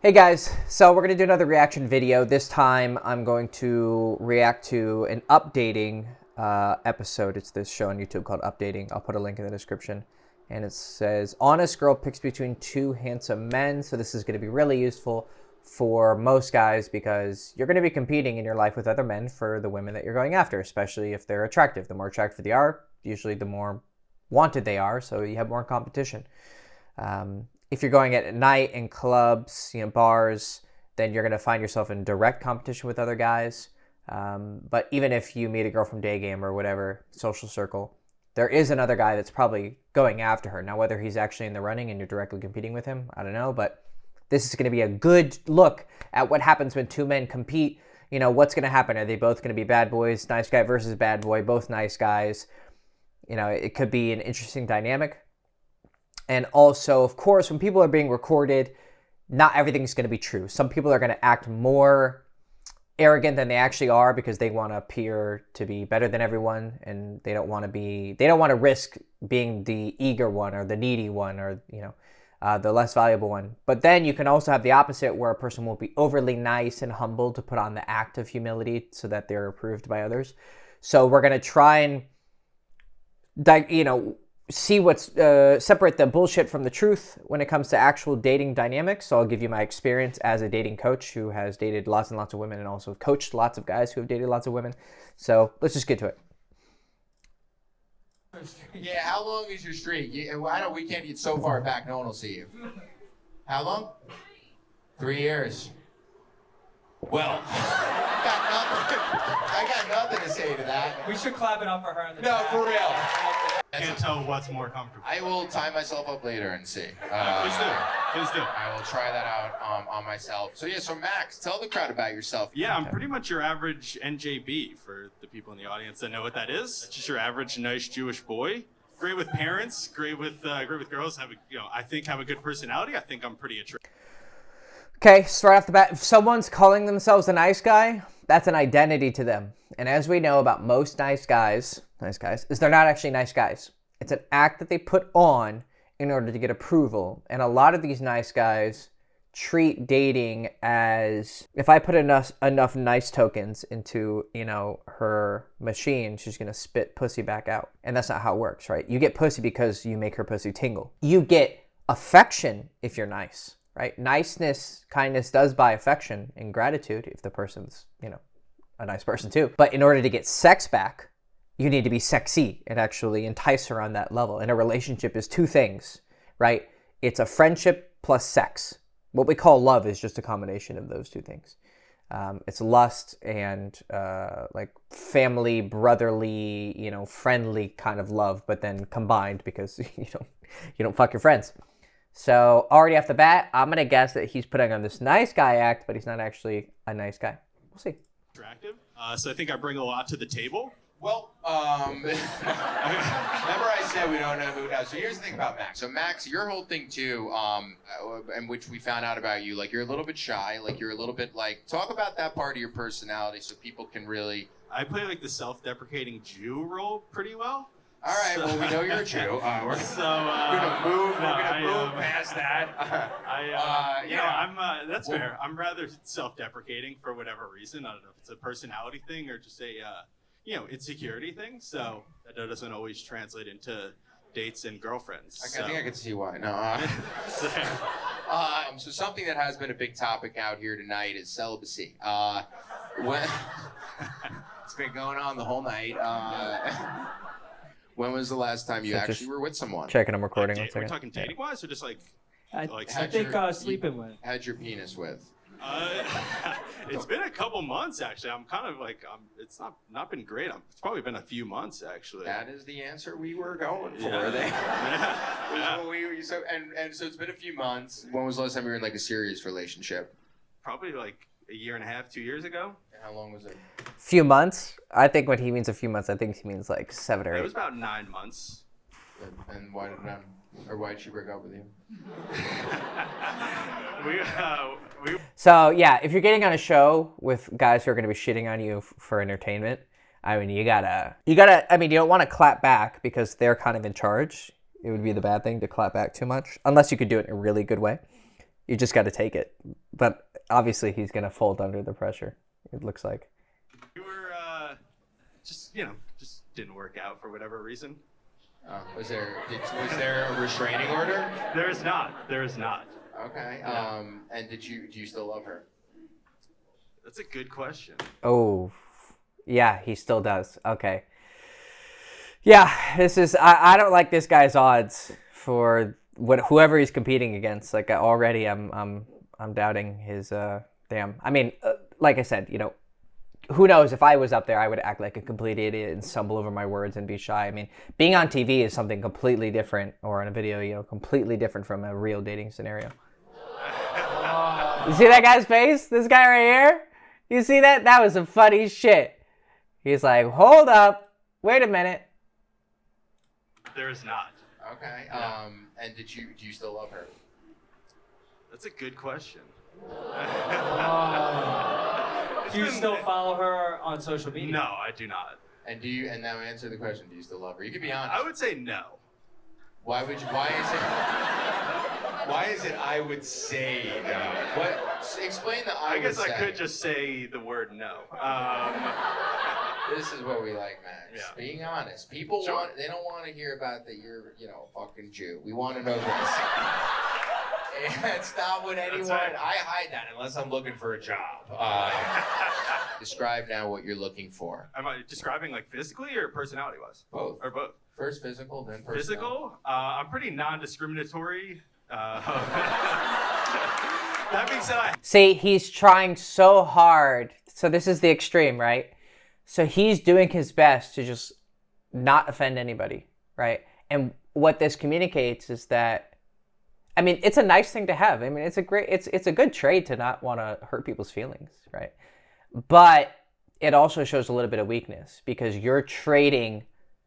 Hey guys, so we're going to do another reaction video. This time I'm going to react to an updating episode. It's this show on YouTube called Updating. I'll put a link in the description. And it says, honest girl picks between two handsome men. So this is going to be really useful for most guys because you're going to be competing in your life with other men for the women that you're going after, especially if they're attractive. The more attractive they are, usually the more wanted they are, so you have more competition. If you're going at night in clubs, bars, then you're going to find yourself in direct competition with other guys. But even if you meet a girl from day game or whatever, social circle, there is another guy that's probably going after her. Now, whether he's actually in the running and you're directly competing with him, I don't know. But this is going to be a good look at what happens when two men compete. What's going to happen? Are they both going to be bad boys? Nice guy versus bad boy, both nice guys. It could be an interesting dynamic. And also, of course, when people are being recorded, not everything's going to be true. Some people are going to act more arrogant than they actually are because they want to appear to be better than everyone, and they don't want to risk being the eager one or the needy one or, the less valuable one. But then you can also have the opposite, where a person will be overly nice and humble to put on the act of humility so that they're approved by others. So we're going to try and, see what's separate the bullshit from the truth when it comes to actual dating dynamics. So I'll give you my experience as a dating coach who has dated lots and lots of women and also coached lots of guys who have dated lots of women. So let's just get to it. Yeah, how long is your streak? I know we can't get so far back, no one will see you. How long? 3 years. Well, I got nothing to say to that. We should clap it up for her in the No, chat. for real. I can't tell what's more comfortable. I will tie myself up later and see. Please do. Please do. I will try that out on myself. So Max, tell the crowd about yourself. Yeah, I'm pretty much your average NJB for the people in the audience that know what that is. It's just your average nice Jewish boy. Great with parents, great with girls. I think have a good personality. I think I'm pretty attractive. Okay, so right off the bat, if someone's calling themselves a nice guy, that's an identity to them. And as we know about most nice guys, is they're not actually nice guys. It's an act that they put on in order to get approval. And a lot of these nice guys treat dating as, if I put enough nice tokens into, her machine, she's going to spit pussy back out. And that's not how it works, right? You get pussy because you make her pussy tingle. You get affection if you're nice. Right? Niceness, kindness does buy affection and gratitude if the person's, a nice person too. But in order to get sex back, you need to be sexy and actually entice her on that level. And a relationship is two things, right? It's a friendship plus sex. What we call love is just a combination of those two things. It's lust and like family, brotherly, friendly kind of love, but then combined because you don't fuck your friends. So already off the bat, I'm going to guess that he's putting on this nice guy act, but he's not actually a nice guy. We'll see. Attractive. So I think I bring a lot to the table. Well, remember I said we don't know who knows. So here's the thing about Max. So Max, your whole thing too, and which we found out about you, like you're a little bit shy, like you're a little bit talk about that part of your personality so people can really. I play like the self-deprecating Jew role pretty well. All right, well, we know you're a Jew. We're gonna move past that. That's fair. I'm rather self-deprecating for whatever reason. I don't know if it's a personality thing or just a, insecurity thing. So that doesn't always translate into dates and girlfriends. I think I can see why. No. So something that has been a big topic out here tonight is celibacy. It's been going on the whole night. When was the last time you actually were with someone? Checking I'm recording. We're talking dating-wise or just I think sleeping with. Had your penis with? It's been a couple months actually. I'm kind of it's not been great. It's probably been a few months actually. That is the answer we were going for. So it's been a few months. When was the last time you were in a serious relationship? Probably a year and a half, 2 years ago. How long was it? Few months? I think when he means a few months, I think he means 7 or 8. It was about 9 months. And why did she break up with you? So yeah, if you're getting on a show with guys who are going to be shitting on you for entertainment, I mean, you gotta. I mean, you don't want to clap back because they're kind of in charge. It would be the bad thing to clap back too much, unless you could do it in a really good way. You just got to take it. but obviously he's gonna fold under the pressure. It looks like. You were just didn't work out for whatever reason. Was there a restraining order? There is not. Okay. Yeah. And do you still love her? That's a good question. Oh, yeah, he still does. Okay. Yeah, I don't like this guy's odds for whoever he's competing against. Like already, I'm doubting his damn. I mean, like I said, who knows? If I was up there, I would act like a complete idiot and stumble over my words and be shy. I mean, being on TV is something completely different, or in a video, completely different from a real dating scenario. You see that guy's face? This guy right here? You see that? That was some funny shit. He's like, hold up, wait a minute. There is not. Okay. Yeah. And do you still love her? That's a good question. Do you still follow her on social media? No, I do not. And now answer the question, do you still love her? You can be honest. I would say no. Why is it I would say no? Explain the I guess would I say. could just say the word no. This is what we like, Max. Yeah. Being honest. People Sure. they don't want to hear about that you're, a fucking Jew. We want to know this. It's not what anyone. right. I hide that unless I'm looking for a job. Describe now what you're looking for. Am I describing like physically or personality-wise? Both. Or both? First physical, then personal. Physical? I'm pretty non-discriminatory. That being said, See, he's trying so hard. So this is the extreme, right? So he's doing his best to just not offend anybody, right? And what this communicates is that, I mean, it's a nice thing to have. I mean, it's a good trait to not want to hurt people's feelings, right? But it also shows a little bit of weakness because you're trading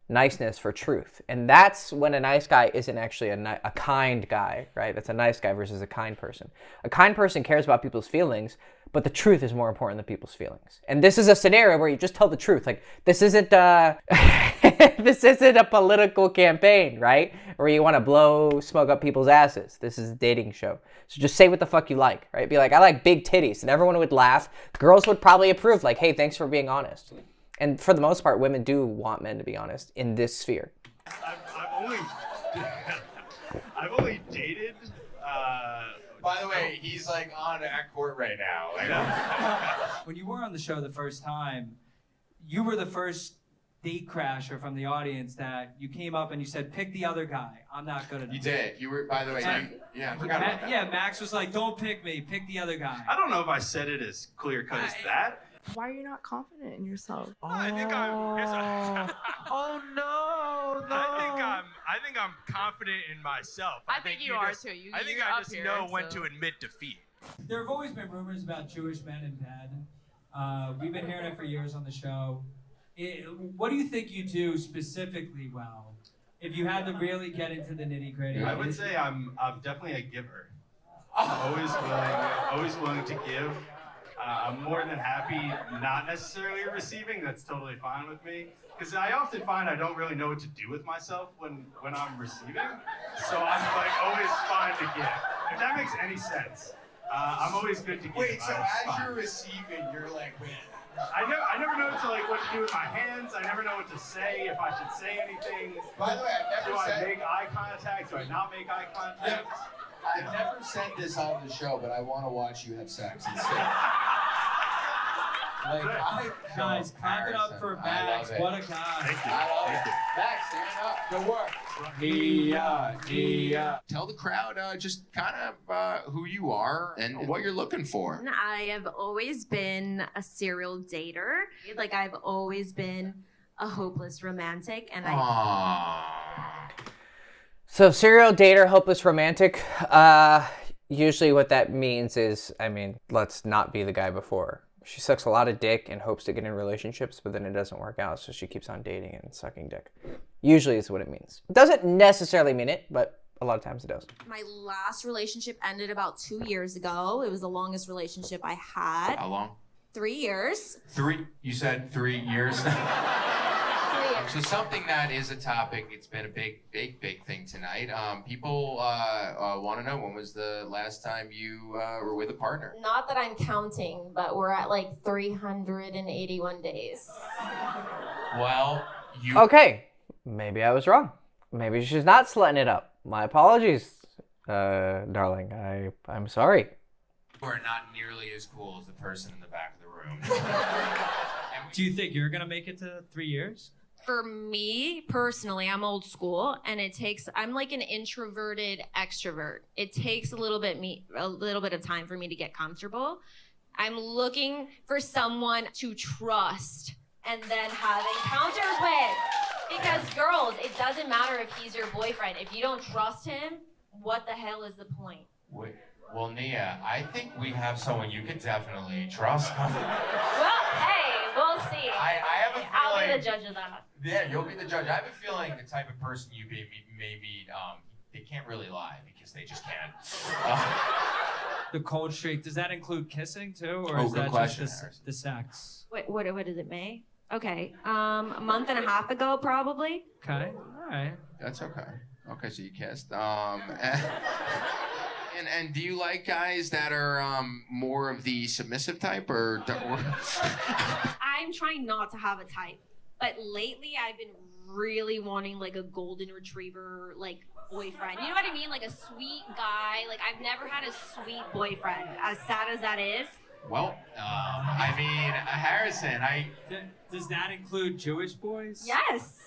niceness for truth. And that's when a nice guy isn't actually a kind guy, right? That's a nice guy versus a kind person. A kind person cares about people's feelings, but the truth is more important than people's feelings. And this is a scenario where you just tell the truth. Like, this isn't this isn't a political campaign, right? Where you want to blow smoke up people's asses. This is a dating show. So just say what the fuck you like, right? Be like, I like big titties. And everyone would laugh. Girls would probably approve, like, hey, thanks for being honest. And for the most part, women do want men to be honest in this sphere. I've only dated. By the way, he's like on at court right now. When you were on the show the first time, you were the first date crasher from the audience that you came up and you said, pick the other guy. I'm not good enough. You did. You were, by the way, I forgot about that. Yeah, Max was like, don't pick me, pick the other guy. I don't know if I said it as clear cut as that. Why are you not confident in yourself? I think I'm. Oh no, no. I think I'm confident in myself. I think you are too. I think you're I up just here, know when so. to admit defeat. There have always been rumors about Jewish men in bed. We've been hearing it for years on the show. What do you think you do specifically well? If you had to really get into the nitty gritty. I would say I'm definitely a giver. Always willing to give. I'm more than happy not necessarily receiving. That's totally fine with me. Because I often find I don't really know what to do with myself when I'm receiving. So I'm like always fine to give. If that makes any sense. I'm always good to give. Wait, so as you're receiving, you're like, wait. I never know what to do with my hands. I never know what to say, if I should say anything. By the way, Do I make eye contact? Do I not make eye contact? I've never said this on the show, but I want to watch you have sex instead. Guys, clap it up for Max. What a guy. Thank you. I love Thank it. you. Max, stand up. Good work. Tell the crowd just kind of who you are and what you're looking for. I have always been a serial dater. Like, I've always been a hopeless romantic, and So serial dater, hopeless romantic. Usually what that means is, I mean, let's not be the guy before. She sucks a lot of dick and hopes to get in relationships, but then it doesn't work out, so she keeps on dating and sucking dick. Usually is what it means. It doesn't necessarily mean it, but a lot of times it does. my last relationship ended about 2 years ago. It was the longest relationship I had. How long? 3 years. 3. You said 3 years. 3 years. So something that is a topic, it's been a big thing tonight. People want to know, when was the last time you were with a partner? Not that I'm counting, but we're at like 381 days. Well, you... Okay, maybe I was wrong. Maybe she's not slutting it up. My apologies, darling. I'm sorry. You are not nearly as cool as the person in the back of the room. Do you think you're gonna make it to 3 years? For me personally, I'm old school, and I'm like an introverted extrovert. It takes a little bit of time for me to get comfortable. I'm looking for someone to trust and then have encounters with. Because girls, it doesn't matter if he's your boyfriend. If you don't trust him, what the hell is the point? Wait, well, Nia, I think we have someone you could definitely trust. Well, hey, we'll see. I have a feeling... I'll be the judge of that. Yeah, you'll be the judge. I have a feeling the type of person you may meet, they can't really lie because they just can't. The cold streak, does that include kissing too, or Oh, is good that question, just Harrison. the sex? What is it, May? Okay, a month and a half ago, probably. Okay, all right. That's okay. Okay, so you kissed. And do you like guys that are more of the submissive type, or? I'm trying not to have a type, but lately I've been really wanting like a golden retriever, like boyfriend. You know what I mean? Like a sweet guy. Like I've never had a sweet boyfriend, as sad as that is. Well, I mean, Harrison, Does that include Jewish boys? Yes.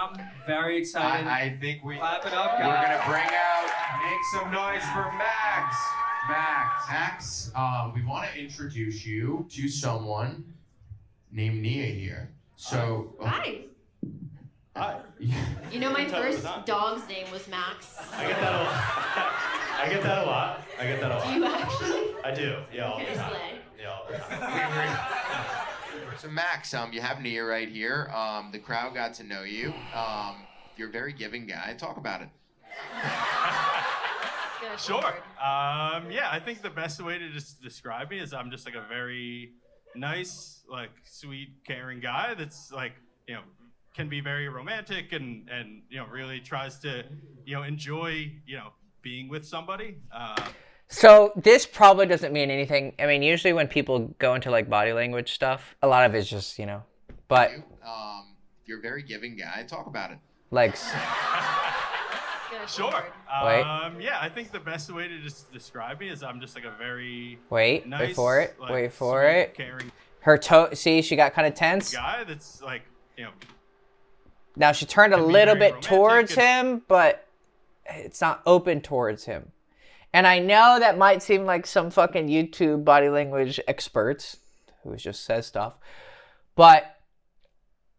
I'm very excited. I think Clap it up, we're guys. gonna bring out, make some noise for Max. Max, we want to introduce you to someone named Nia here. So. Hi. Hi. You know, my Tell me first not. dog's name was Max. I get that a lot. I get that a lot. Do you actually? I do. Yeah, all the You're time. slay. Yeah, all the time. So Max, you have Nia right here. The crowd got to know you. You're a very giving guy. Talk about it. Good Sure. Lord. Yeah, I think the best way to just describe me is I'm just like a very nice, like sweet, caring guy that's like, can be very romantic and really tries to, enjoy, being with somebody. So this probably doesn't mean anything. I mean, usually when people go into like body language stuff, a lot of it's just, but You're a very giving guy. Talk about it. legs. Good Sure. Lord. Yeah, I think the best way to just describe me is I'm just like a very Wait nice, for it. like, Wait for sweet, it. caring Her toe. See, she got kind of tense. guy that's like, Now she turned a Can be little very bit towards romantic him, but it's not open towards him. And I know that might seem like some fucking YouTube body language experts who just says stuff, but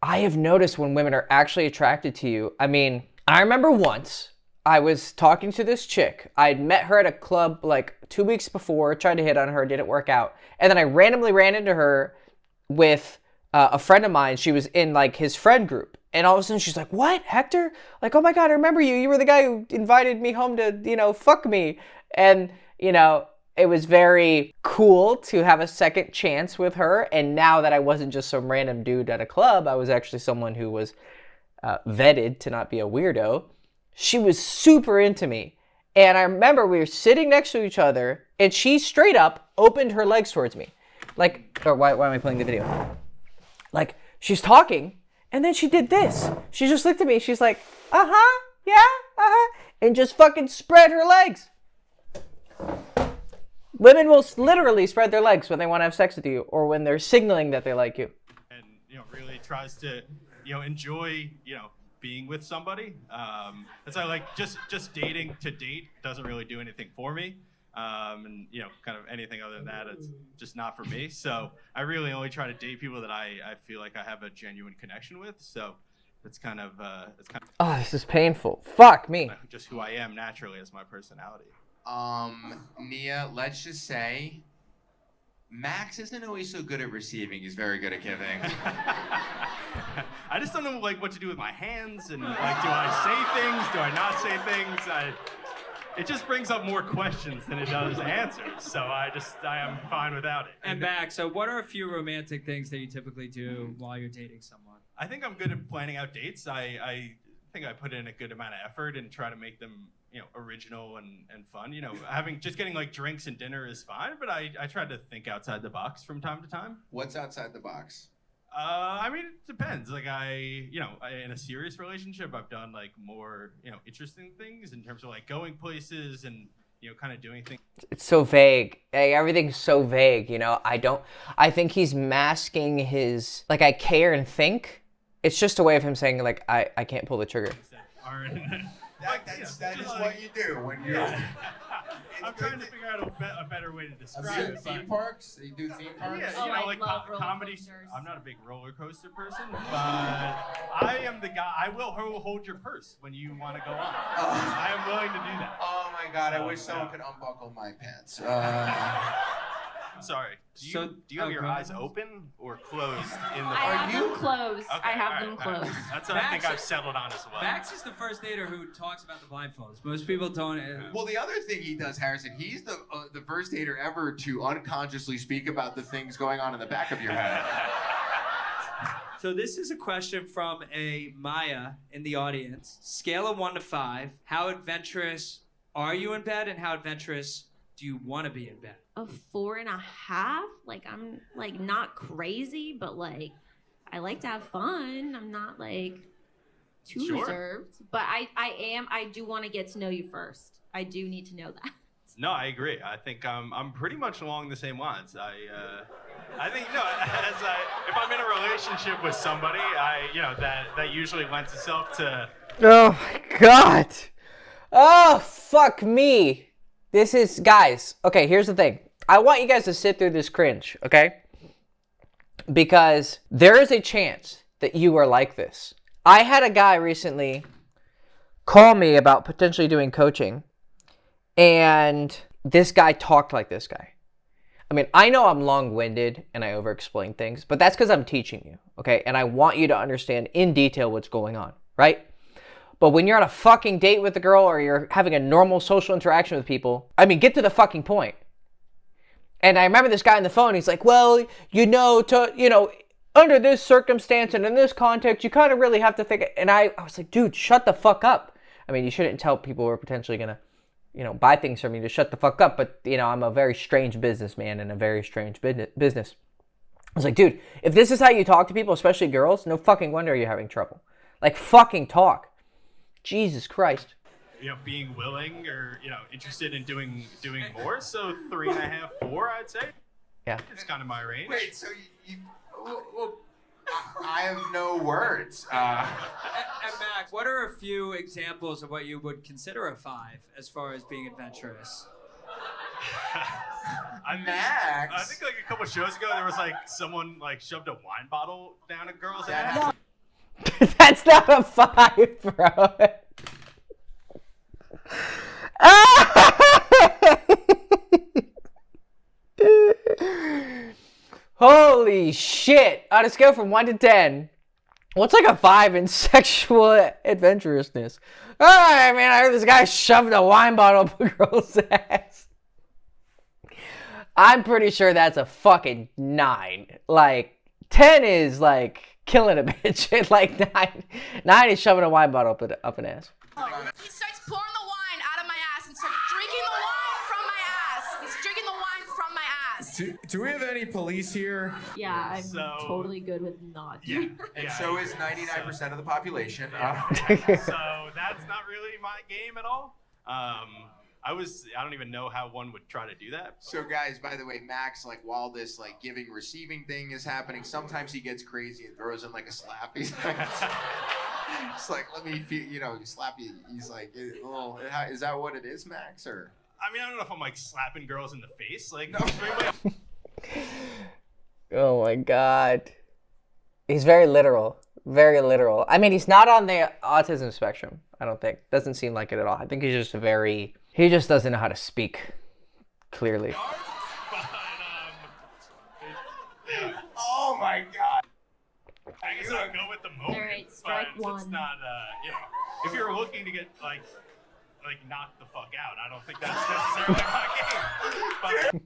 I have noticed when women are actually attracted to you. I mean, I remember once I was talking to this chick. I'd met her at a club like 2 weeks before, tried to hit on her, didn't work out. And then I randomly ran into her with a friend of mine. She was in like his friend group. And all of a sudden she's like, "What, Hector? Like, oh my God, I remember you. You were the guy who invited me home to, fuck me." And, it was very cool to have a second chance with her. And now that I wasn't just some random dude at a club, I was actually someone who was vetted to not be a weirdo. She was super into me. And I remember we were sitting next to each other and she straight up opened her legs towards me. Like, or why am I playing the video? Like, she's talking. And then she did this. She just looked at me. She's like, "Uh-huh, yeah, uh-huh." And just fucking spread her legs. Women will literally spread their legs when they want to have sex with you or when they're signaling that they like you. and really tries to enjoy being with somebody. That's why like just dating to date doesn't really do anything for me. And kind of anything other than that, it's just not for me. So I really only try to date people that I feel like I have a genuine connection with. So it's kind of Oh, this is painful. Fuck me. just who I am naturally as my personality. Nia, let's just say Max isn't always so good at receiving. He's very good at giving. I just don't know like what to do with my hands and like, do I say things? Do I not say things? it just brings up more questions than it does answers. So I am fine without it. And Max, so what are a few romantic things that you typically do while you're dating someone? I think I'm good at planning out dates. I think I put in a good amount of effort and try to make them, original and fun. Getting like drinks and dinner is fine, but I try to think outside the box from time to time. What's outside the box? It depends. Like in a serious relationship, I've done like more, interesting things in terms of like going places and, kind of doing things. It's so vague. Everything's so vague, I think he's masking his, like, I care and think. It's just a way of him saying, like, I can't pull the trigger. That is what you do when you're. I'm trying to figure out a better way to describe it. Theme parks? You do theme parks? Yeah, Oh, I like love roller comedy. coasters. I'm not a big roller coaster person, but I am the guy. I will hold your purse when you want to go on. I am willing to do that. Oh my God! I wish someone could unbuckle my pants. I'm sorry. Do you have your go ahead. eyes open or closed in the? I have them closed. Okay, I have all them right, all right. closed. That's what I think I've settled on as well. Max is the first dater who talks about the blindfolds. Most people don't. Well, the other thing he does, Harrison, he's the first dater ever to unconsciously speak about the things going on in the back of your head. So this is a question from a Maya in the audience. Scale of 1 to 5. How adventurous are you in bed, and how adventurous do you want to be in bed? A 4.5. Like I'm like not crazy, but like I like to have fun. I'm not like too Sure. reserved, but I do want to get to know you first. I do need to know that. No, I agree. I think I'm pretty much along the same lines. I think if I'm in a relationship with somebody, that usually lends itself to. Oh my God. Oh, fuck me. This is, guys, okay, here's the thing. I want you guys to sit through this cringe, okay? Because there is a chance that you are like this. I had a guy recently call me about potentially doing coaching, and this guy talked like this guy. I mean, I know I'm long-winded and I over-explain things, but that's because I'm teaching you, okay? And I want you to understand in detail what's going on, right? But when you're on a fucking date with a girl or you're having a normal social interaction with people, I mean, get to the fucking point. And I remember this guy on the phone, he's like, well, under this circumstance and in this context, you kind of really have to think. And I was like, dude, shut the fuck up. I mean, you shouldn't tell people who are potentially going to, buy things from you to shut the fuck up. But, I'm a very strange businessman in a very strange business. I was like, dude, if this is how you talk to people, especially girls, no fucking wonder you're having trouble. Like, fucking talk. Jesus Christ. Being willing or interested in doing more. So 3.5, 4, I'd say. Yeah. It's kind of my range. Wait, so I have no words. And Max, what are a few examples of what you would consider a 5 as far as being adventurous? Max. I think like a couple shows ago there was like someone like shoved a wine bottle down a girl's ass. That's not a 5, bro. Holy shit. On a scale from 1 to 10, what's like a 5 in sexual adventurousness? I heard this guy shoved a wine bottle up a girl's ass. I'm pretty sure that's a fucking 9. Like, 10 is like killing a bitch. And like 9 is shoving a wine bottle up an ass. He starts pouring the wine out of my ass and starts drinking the wine from my ass. He's drinking the wine from my ass. Do we have any police here? Yeah, I'm So- totally good with not. And so is 99% of the population. So that's not really my game at all. I don't even know how one would try to do that. So guys, by the way, Max, like while this like giving receiving thing is happening, sometimes he gets crazy and throws in like a slap. He's like, it's like let me feel, slap you. He's like, is that what it is, Max? Or I don't know if I'm like slapping girls in the face, like. No. Oh my God. He's very literal. Very literal. I mean, he's not on the autism spectrum, I don't think. Doesn't seem like it at all. I think he's just he just doesn't know how to speak clearly. Oh my God. I guess I'll go with the moment. All right, strike but one. It's not, if you're looking to get like like knocked the fuck out. I don't think that's necessarily my game.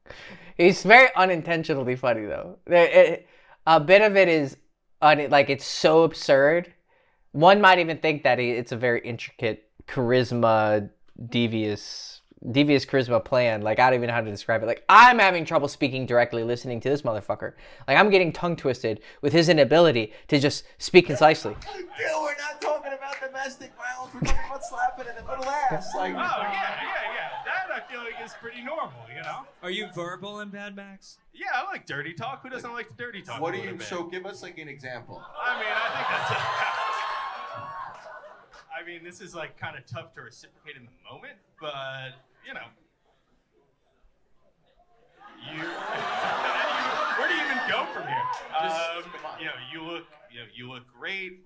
But He's very unintentionally funny though. A bit of it is like it's so absurd. One might even think that it's a very intricate charisma, devious charisma plan. Like, I don't even know how to describe it. Like, I'm having trouble speaking directly listening to this motherfucker. Like, I'm getting tongue twisted with his inability to just speak concisely. Dude, we're not talking about domestic violence. We're talking about slapping in the little ass. Like, oh yeah. That I feel like is pretty normal, you know. Are you verbal in bed, Max? Yeah, I like dirty talk. Who doesn't like the dirty talk? what do you? So give us like an example. I mean, I think that's. I mean, this is like kind of tough to reciprocate in the moment, but you know. Where do you even go from here? You look great.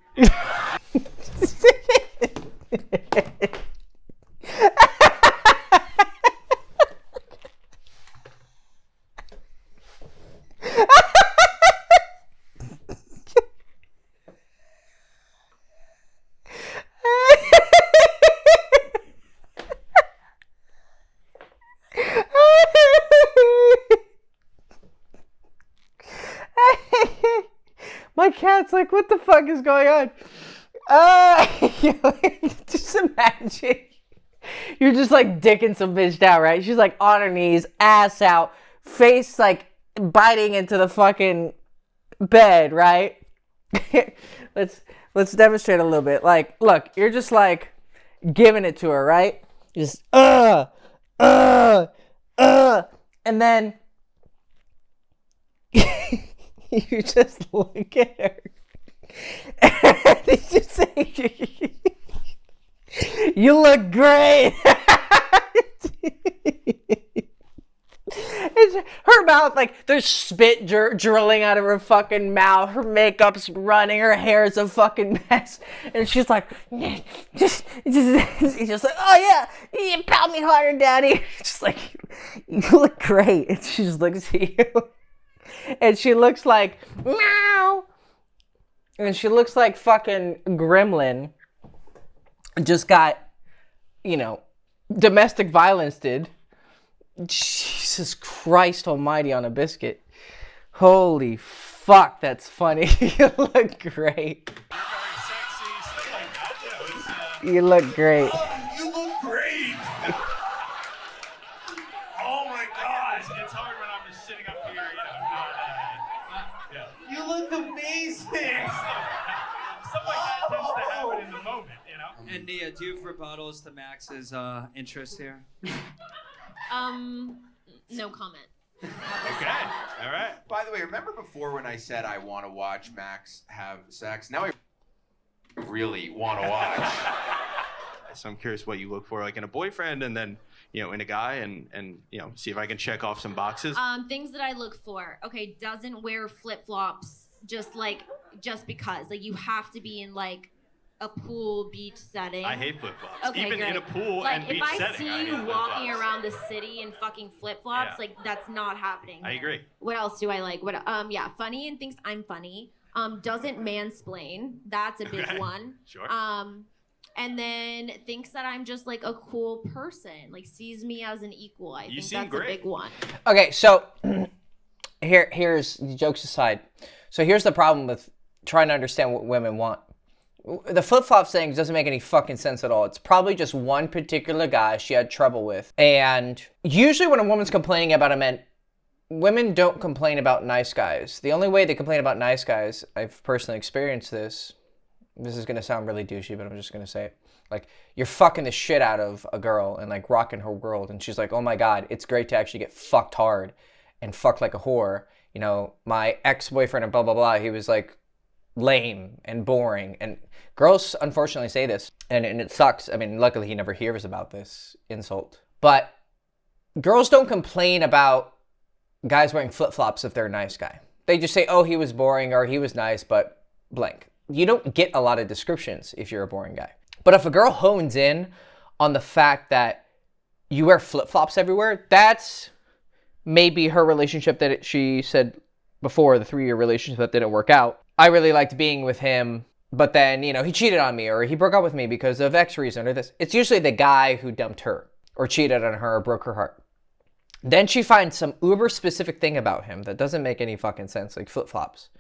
My cat's like, what the fuck is going on? Just imagine. You're just like dicking some bitch down, right? She's like on her knees, ass out, face like biting into the fucking bed, right? let's demonstrate a little bit. Like, look, you're just like giving it to her, right? Just and then you just look at her and it's just saying, you look great. It's her mouth, like there's spit drilling out of her fucking mouth, her makeup's running, her hair is a fucking mess, and she's like, just like, oh yeah, pound me harder, daddy. Just like, you look great. And she just looks at you and she looks like meow, and she looks like fucking Gremlin just got, you know, domestic violence did. Jesus Christ almighty on a biscuit. Holy fuck, that's funny. You look great. You're very sexy, stuff like that. You look great. Oh, you look great. Oh my God, it's hard when I'm just sitting up here, you know. You look amazing. Stuff like that tends to happen in the moment, you know. And Nia, do you have rebuttals to Max's interest here? No comment. Okay, all right. By the way, remember before when I said I want to watch Max have sex? Now I really want to watch. So I'm curious what you look for, like in a boyfriend, and then in a guy, and see if I can check off some boxes. Things that I look for. Okay, doesn't wear flip-flops just because. Like, you have to be in like a pool beach setting. I hate flip-flops. Okay, Even great. in a pool like, and beach setting. If I see you walking around the city in fucking flip-flops, like, that's not happening. I agree. What else do I like? Funny and thinks I'm funny. Doesn't mansplain. That's a big one. Sure. And then thinks that I'm just like a cool person. Like, sees me as an equal. I think that's great. a big one. Okay, so here's jokes aside. So here's the problem with trying to understand what women want. The flip-flop thing doesn't make any fucking sense at all. It's probably just one particular guy she had trouble with. And usually when a woman's complaining about a man, women don't complain about nice guys. The only way they complain about nice guys, I've personally experienced this. This is going to sound really douchey, but I'm just going to say it. Like, you're fucking the shit out of a girl and like rocking her world. And she's like, oh my God, it's great to actually get fucked hard and fucked like a whore. You know, my ex-boyfriend and blah, blah, blah, he was like lame and boring. And girls unfortunately say this, and it sucks. I mean, luckily he never hears about this insult. But girls don't complain about guys wearing flip-flops if they're a nice guy. They just say, oh, he was boring or he was nice, but blank. You don't get a lot of descriptions if you're a boring guy. But if a girl hones in on the fact that you wear flip-flops everywhere, that's maybe her relationship that she said before, the 3-year relationship that didn't work out. I really liked being with him but then, you know, he cheated on me or he broke up with me because of X reason or this. It's usually the guy who dumped her or cheated on her or broke her heart. Then she finds some uber specific thing about him that doesn't make any fucking sense, like flip-flops.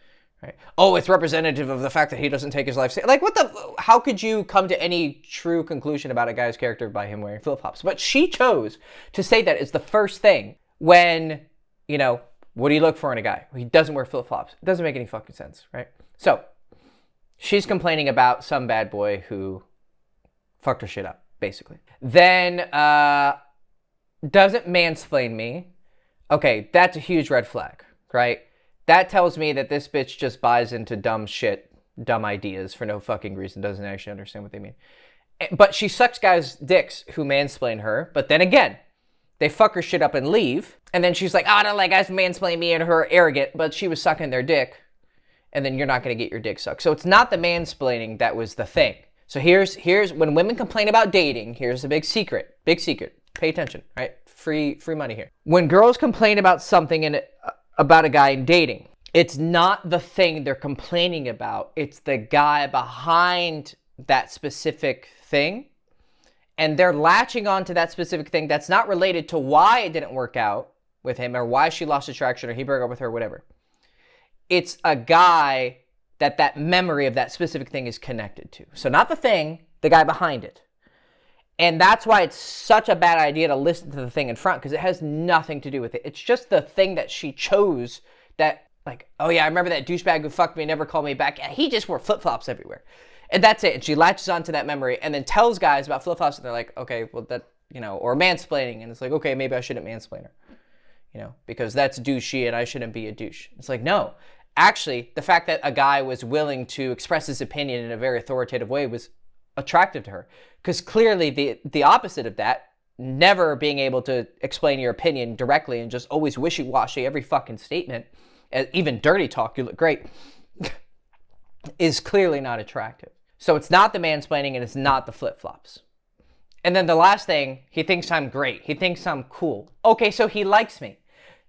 Right? Oh, it's representative of the fact that he doesn't take his life. Like, what the? How could you come to any true conclusion about a guy's character by him wearing flip-flops? But she chose to say that it's the first thing when, you know, what do you look for in a guy? He doesn't wear flip-flops. It doesn't make any fucking sense, right? So, she's complaining about some bad boy who fucked her shit up, basically. Then, doesn't mansplain me. Okay, that's a huge red flag, right? That tells me that this bitch just buys into dumb shit, dumb ideas for no fucking reason, doesn't actually understand what they mean. But she sucks guys' dicks who mansplain her, but then again, they fuck her shit up and leave, and then she's like, oh, I don't like guys mansplain me and her are arrogant, but she was sucking their dick, and then you're not gonna get your dick sucked. So it's not the mansplaining that was the thing. So here's when women complain about dating, here's a big secret, pay attention, right? Free money here. When girls complain about something about a guy in dating, it's not the thing they're complaining about. It's the guy behind that specific thing. And they're latching on to that specific thing that's not related to why it didn't work out with him or why she lost attraction or he broke up with her or whatever. It's a guy that memory of that specific thing is connected to. So not the thing, the guy behind it. And that's why it's such a bad idea to listen to the thing in front, because it has nothing to do with it. It's just the thing that she chose that, like, oh yeah, I remember that douchebag who fucked me, never called me back. Yeah, he just wore flip-flops everywhere. And that's it. And she latches onto that memory and then tells guys about flip-flops and they're like, okay, well that, you know, or mansplaining. And it's like, okay, maybe I shouldn't mansplain her, you know, because that's douchey and I shouldn't be a douche. It's like, no, actually, the fact that a guy was willing to express his opinion in a very authoritative way was attractive to her, because clearly the opposite of that, never being able to explain your opinion directly and just always wishy-washy every fucking statement, even dirty talk, you look great, is clearly not attractive. So it's not the mansplaining and it's not the flip-flops. And then the last thing, he thinks I'm great. He thinks I'm cool. Okay, so he likes me.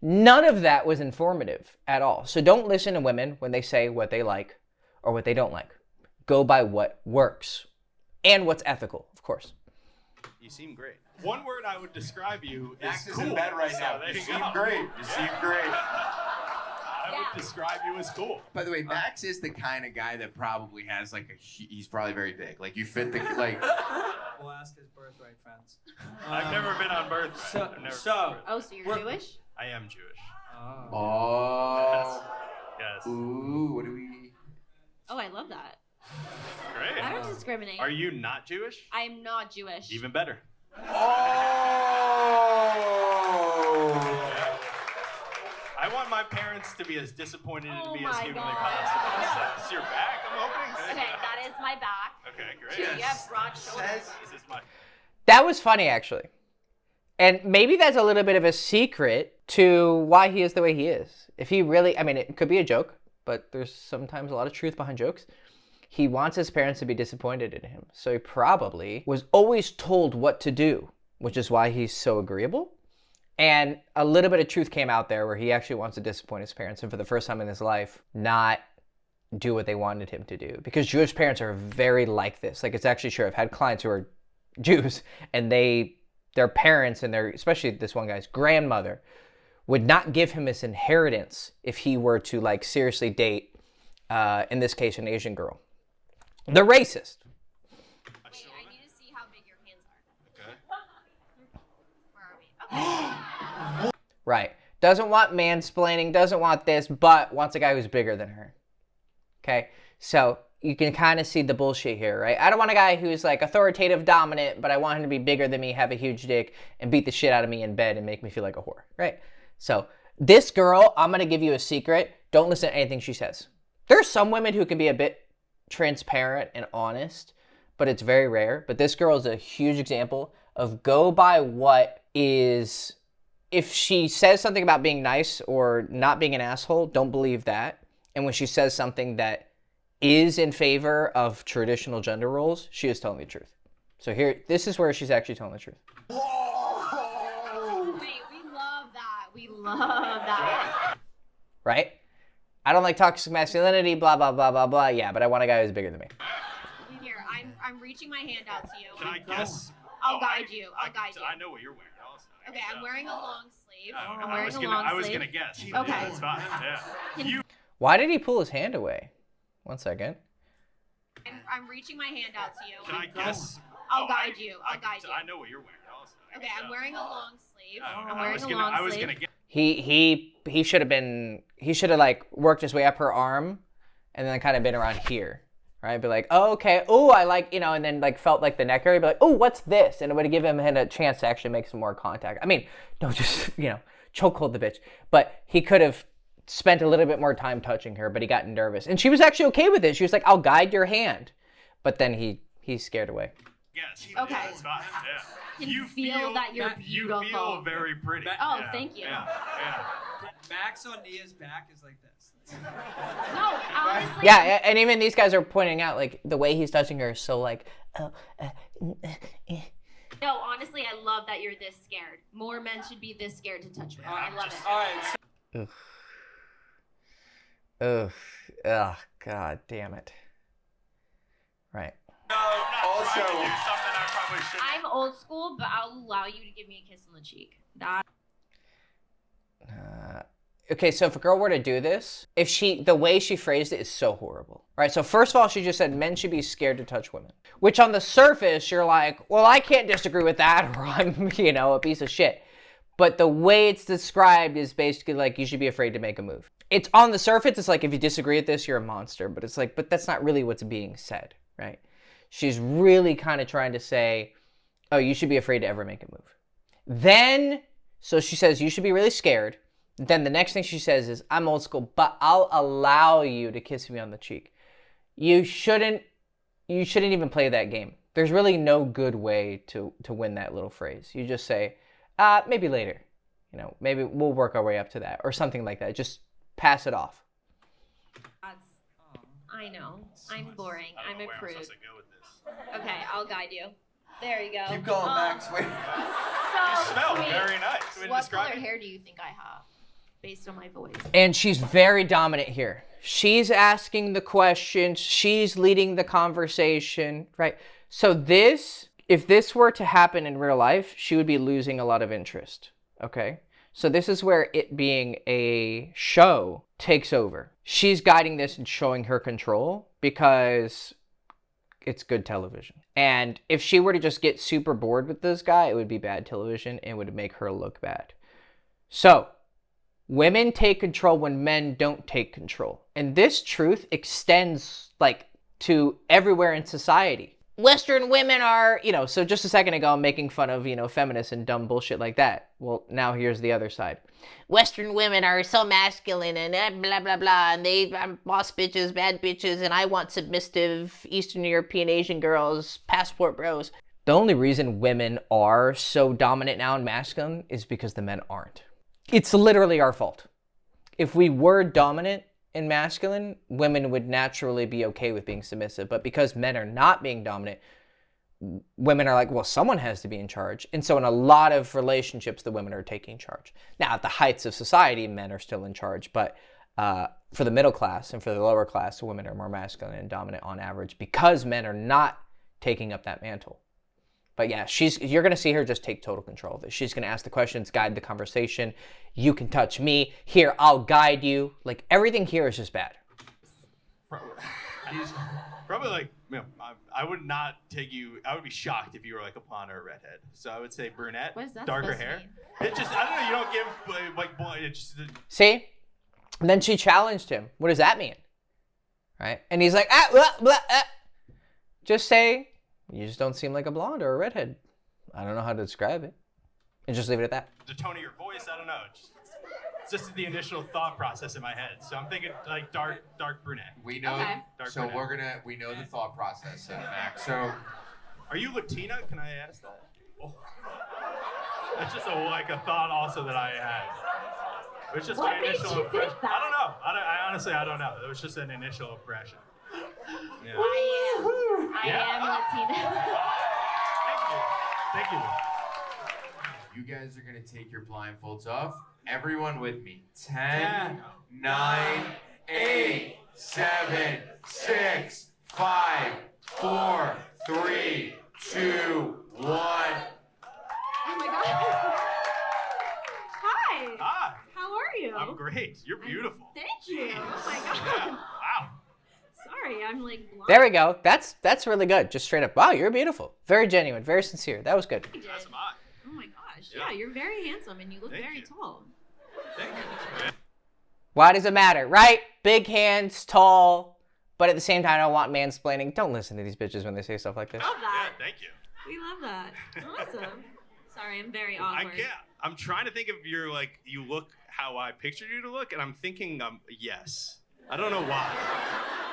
None of that was informative at all. So don't listen to women when they say what they like or what they don't like. Go by what works. And what's ethical, of course. You seem great. One word I would describe you is Max is cool. in bed right now. There You you seem go. great. You seem great. I would describe you as cool. By the way, Max is the kind of guy that probably has like he's probably very big. Like you fit the like. We'll ask his birthright friends. I've never been on birth. Oh, so you're Jewish? I am Jewish. Oh. Yes. Ooh, what do we? Oh, I love that. Great. I don't discriminate. Are you not Jewish? I'm not Jewish. Even better. Oh. I want my parents to be as disappointed in me as my humanly God. possible. Is your back? I'm hoping. Okay, that is my back. Okay, great. You have broad shoulders. This is my. That was funny, actually. And maybe that's a little bit of a secret to why he is the way he is. If he really, I mean, it could be a joke, but there's sometimes a lot of truth behind jokes. He wants his parents to be disappointed in him. So he probably was always told what to do, which is why he's so agreeable. And a little bit of truth came out there where he actually wants to disappoint his parents and for the first time in his life, not do what they wanted him to do. Because Jewish parents are very like this. Like, it's actually true. I've had clients who are Jews and their parents and especially this one guy's grandmother would not give him his inheritance if he were to like seriously date, in this case, an Asian girl. They're racist. Wait, I need to see how big your hands are. Where are we? Okay. Right. Doesn't want mansplaining, doesn't want this, but wants a guy who's bigger than her. Okay? So you can kind of see the bullshit here, right? I don't want a guy who's like authoritative, dominant, but I want him to be bigger than me, have a huge dick, and beat the shit out of me in bed and make me feel like a whore, right? So this girl, I'm going to give you a secret. Don't listen to anything she says. There are some women who can be a bit transparent and honest, but it's very rare. But this girl is a huge example of go by what is, if she says something about being nice or not being an asshole, don't believe that. And when she says something that is in favor of traditional gender roles, she is telling the truth. So here, this is where she's actually telling the truth. Wait, we love that. We love that. Right? I don't like toxic masculinity, blah, blah, blah, blah, blah. Yeah, but I want a guy who's bigger than me. Here, I'm reaching my hand out to you. Can I guess? I'll guide you. I'll guide you. I know what you're wearing also. Okay, I'm wearing a long sleeve. I was gonna guess. Okay. That's fine. Yeah. Why did he pull his hand away? 1 second. I'm reaching my hand out to you. Can I guess? I'll guide you. I'll guide you. I know what you're wearing also. Okay, I'm wearing a long sleeve. I was gonna guess. He should have like worked his way up her arm and then kind of been around here. Right? Be like, oh, okay. Oh, I like, and then like felt like the neck area. Be like, oh, what's this? And it would give him a chance to actually make some more contact. I mean, don't just, chokehold the bitch. But he could have spent a little bit more time touching her, but he got nervous. And she was actually okay with it. She was like, I'll guide your hand. But then he's scared away. Yes. Okay. That's fine. Yeah. Can feel that you're beautiful. You feel very pretty. Oh, yeah. thank you. Yeah. Max on Nia's back is like this. No, honestly. Yeah, and even these guys are pointing out, like, the way he's touching her is so, like, No, honestly, I love that you're this scared. More men should be this scared to touch women. I love it. All right. ugh, ugh, god damn it. Right. Also, I'm old school, but I'll allow you to give me a kiss on the cheek. That. Okay, so if a girl were to do this, the way she phrased it is so horrible. Right, so first of all, she just said men should be scared to touch women. Which on the surface, you're like, well, I can't disagree with that, or I'm, a piece of shit. But the way it's described is basically like, you should be afraid to make a move. It's on the surface, it's like, if you disagree with this, you're a monster. But it's like, but that's not really what's being said, right? She's really kind of trying to say, oh, you should be afraid to ever make a move. Then, so she says, you should be really scared. Then the next thing she says is, I'm old school, but I'll allow you to kiss me on the cheek. You shouldn't even play that game. There's really no good way to win that little phrase. You just say, maybe later. Maybe we'll work our way up to that or something like that. Just pass it off. I know. I'm boring. I'm a prude. I'm supposed to go with this. Okay, I'll guide you. There you go. keep going, Max. Wait. You So smell sweet. very nice. What color hair do you think I have? Based on my voice. And she's very dominant here. She's asking the questions. She's leading the conversation, right? So if this were to happen in real life, she would be losing a lot of interest, okay? So this is where it being a show takes over. She's guiding this and showing her control because it's good television. And if she were to just get super bored with this guy, it would be bad television and would make her look bad. So women take control when men don't take control. And this truth extends to everywhere in society. Western women are, so just a second ago I'm making fun of, feminists and dumb bullshit like that. Well, now here's the other side. Western women are so masculine and blah, blah, blah. And I'm boss bitches, bad bitches, and I want submissive Eastern European Asian girls, passport bros. The only reason women are so dominant now and masculine is because the men aren't. It's literally our fault. If we were dominant and masculine, women would naturally be okay with being submissive. But because men are not being dominant, women are like, well, someone has to be in charge. And so in a lot of relationships, the women are taking charge. Now, at the heights of society, men are still in charge. But for the middle class and for the lower class, women are more masculine and dominant on average because men are not taking up that mantle. But yeah, you're going to see her just take total control of this. She's going to ask the questions, guide the conversation. You can touch me. Here, I'll guide you. Like, everything here is just bad. Probably I would not take you, I would be shocked if you were like a blonde or a redhead. So I would say brunette, What is that darker supposed to hair. mean? It just, I don't know, you don't give boy, it's just, See? And then she challenged him. What does that mean? Right? And he's like, blah, blah, Just say, you just don't seem like a blonde or a redhead. I don't know how to describe it. And just leave it at that. the tone of your voice, I don't know. It's just the initial thought process in my head. So I'm thinking like dark brunette. We know. Okay. Dark So brunette. we know the thought process, Max. So Are you Latina? Can I ask that? Oh. That's just a thought also that I had. It was just What my made initial you impression. think that? I don't know. I honestly, I don't know. It was just an initial impression. Yeah. I am Latina. Thank you. you guys are gonna take your blindfolds off. Everyone with me. 10, 9, 8, 7, 6, 5, 4, 3, 2, 1. Oh my god. Hi. Hi. How are you? I'm great. You're beautiful. Thank you. Oh my Yeah. god. Wow. Sorry, I'm like blind. There we go. That's really good. Just straight up. Wow, you're beautiful. Very genuine. Very sincere. That was good. As am I. Oh my gosh. Yeah. Yeah, you're very handsome and you look Thank very you. tall. Thank you. Why does it matter, right? Big hands, tall, but at the same time, I don't want mansplaining. Don't listen to these bitches when they say stuff like this. Love Yeah, that. thank you. We love that. Awesome. Sorry, I'm very I awkward. can't. I'm trying to think of your you look how I pictured you to look, and I'm thinking yes. I don't know why.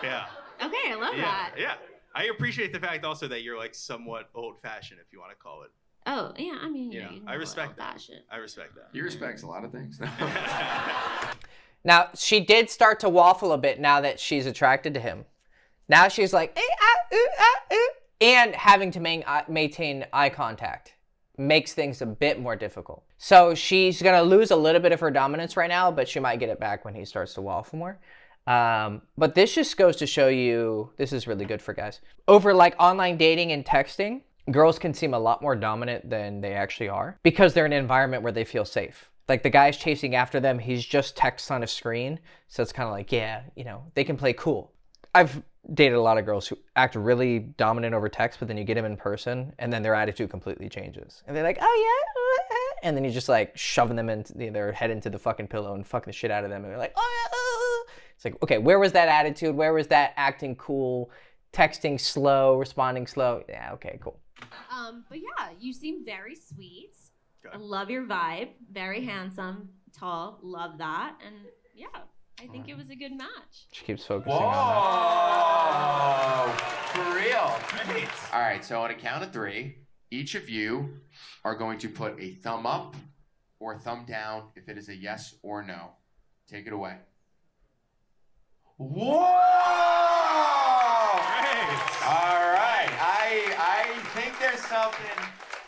Yeah. Okay, I love Yeah. that. Yeah. I appreciate the fact also that you're somewhat old-fashioned, if you want to call it. Oh, yeah, I mean, you Yeah, know, you can I call it respect that. old-fashioned. I respect that. He respects a lot of things. Now, she did start to waffle a bit now that she's attracted to him. Now she's like, and having to maintain eye contact makes things a bit more difficult. So she's going to lose a little bit of her dominance right now, but she might get it back when he starts to waffle more. But this just goes to show you, this is really good for guys. Over online dating and texting, girls can seem a lot more dominant than they actually are because they're in an environment where they feel safe. Like the guy's chasing after them, he's just text on a screen. So it's kind of like, yeah, they can play cool. I've dated a lot of girls who act really dominant over text, but then you get them in person and then their attitude completely changes. And they're like, oh yeah. And then you're just shoving them into their head into the fucking pillow and fucking the shit out of them. And they're like, oh yeah. It's like, okay, where was that attitude? Where was that acting cool, texting slow, responding slow? Yeah, okay, cool. But yeah, you seem very sweet. Okay. I love your vibe. Very handsome, tall. Love that. And yeah, I think it was a good match. She keeps focusing Whoa! on that. For real. Great. All right, so on a count of 3, each of you are going to put a thumb up or thumb down if it is a yes or no. Take it away. Whoa! Great. All right, I think there's something.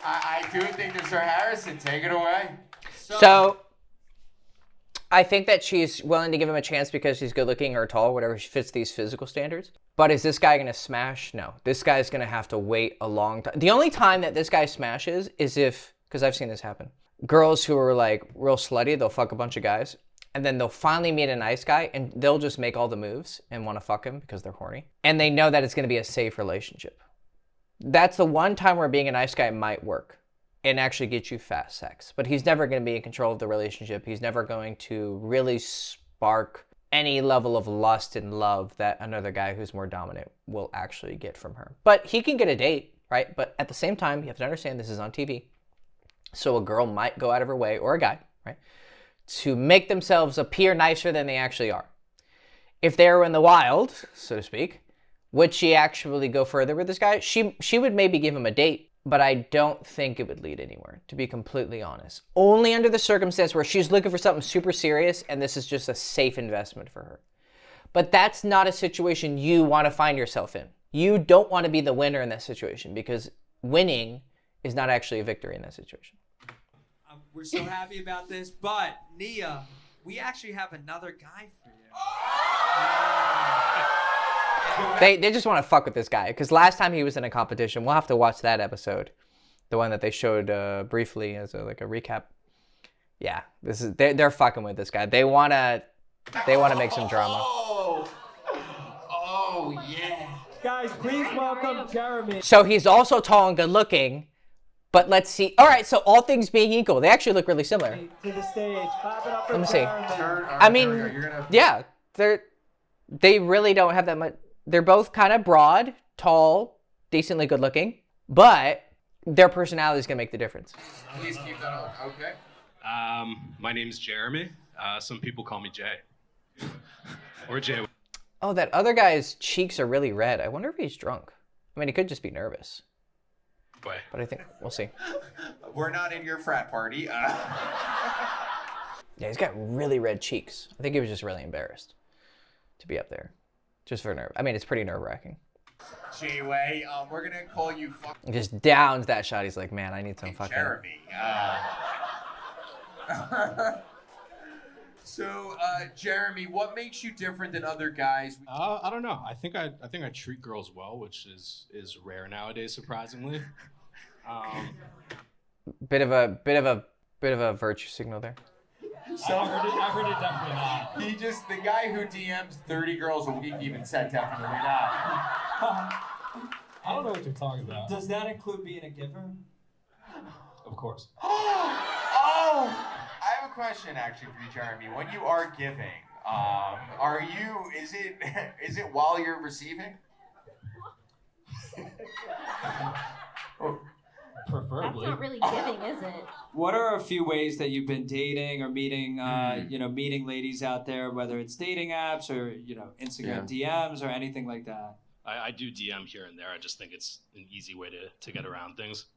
I do think there's Sir Harrison. Take it away. So I think that she's willing to give him a chance because she's good looking or tall, whatever, she fits these physical standards. But is this guy going to smash? No. This guy's going to have to wait a long time. The only time that this guy smashes is because I've seen this happen. Girls who are real slutty, they'll fuck a bunch of guys. And then they'll finally meet a nice guy and they'll just make all the moves and want to fuck him because they're horny. And they know that it's going to be a safe relationship. That's the one time where being a nice guy might work and actually get you fast sex. But he's never going to be in control of the relationship. He's never going to really spark any level of lust and love that another guy who's more dominant will actually get from her. But he can get a date, right? But at the same time, you have to understand this is on TV. So a girl might go out of her way, or a guy, right, to make themselves appear nicer than they actually are. If they were in the wild, so to speak, would she actually go further with this guy? She would maybe give him a date, but I don't think it would lead anywhere, to be completely honest. Only under the circumstance where she's looking for something super serious and this is just a safe investment for her. But that's not a situation you want to find yourself in. You don't want to be the winner in that situation because winning is not actually a victory in that situation. We're so happy about this, but Nia, we actually have another guy for you. They just want to fuck with this guy because last time he was in a competition, we'll have to watch that episode, the one that they showed briefly as a recap. Yeah, they're fucking with this guy. They wanna make some drama. Oh yeah. Guys, please welcome Jeremy. So he's also tall and good looking, but let's see. All right, so all things being equal, they actually look really similar. To the stage. Clap it up for Let me see. Jeremy. I mean, yeah, they really don't have that much. They're both kind of broad, tall, decently good looking, but their personality is going to make the difference. Please keep that on. Okay. My name's Jeremy. Some people call me Jay. Or Jay. Oh, that other guy's cheeks are really red. I wonder if he's drunk. I mean, he could just be nervous. Boy. But I think we'll see. We're not in your frat party. Yeah, he's got really red cheeks. I think he was just really embarrassed to be up there. Just for nerve. I mean, it's pretty nerve-wracking. Jay-Way, we're gonna call you He just downs that shot. He's like, man, I need some fucking... Jeremy. So, Jeremy, what makes you different than other guys? I don't know. I think I treat girls well, which is rare nowadays, surprisingly. Bit of a virtue signal there. So, I heard it definitely not. The guy who DMs 30 girls a week even said definitely not. I don't know what you're talking about. Does that include being a giver? Of course. Oh! I have a question actually for you, Jeremy. When you are giving, is it while you're receiving? Preferably. That's not really giving, is it? What are a few ways that you've been dating or meeting, meeting ladies out there, whether it's dating apps or, Instagram DMs or anything like that? I do DM here and there. I just think it's an easy way to get around things.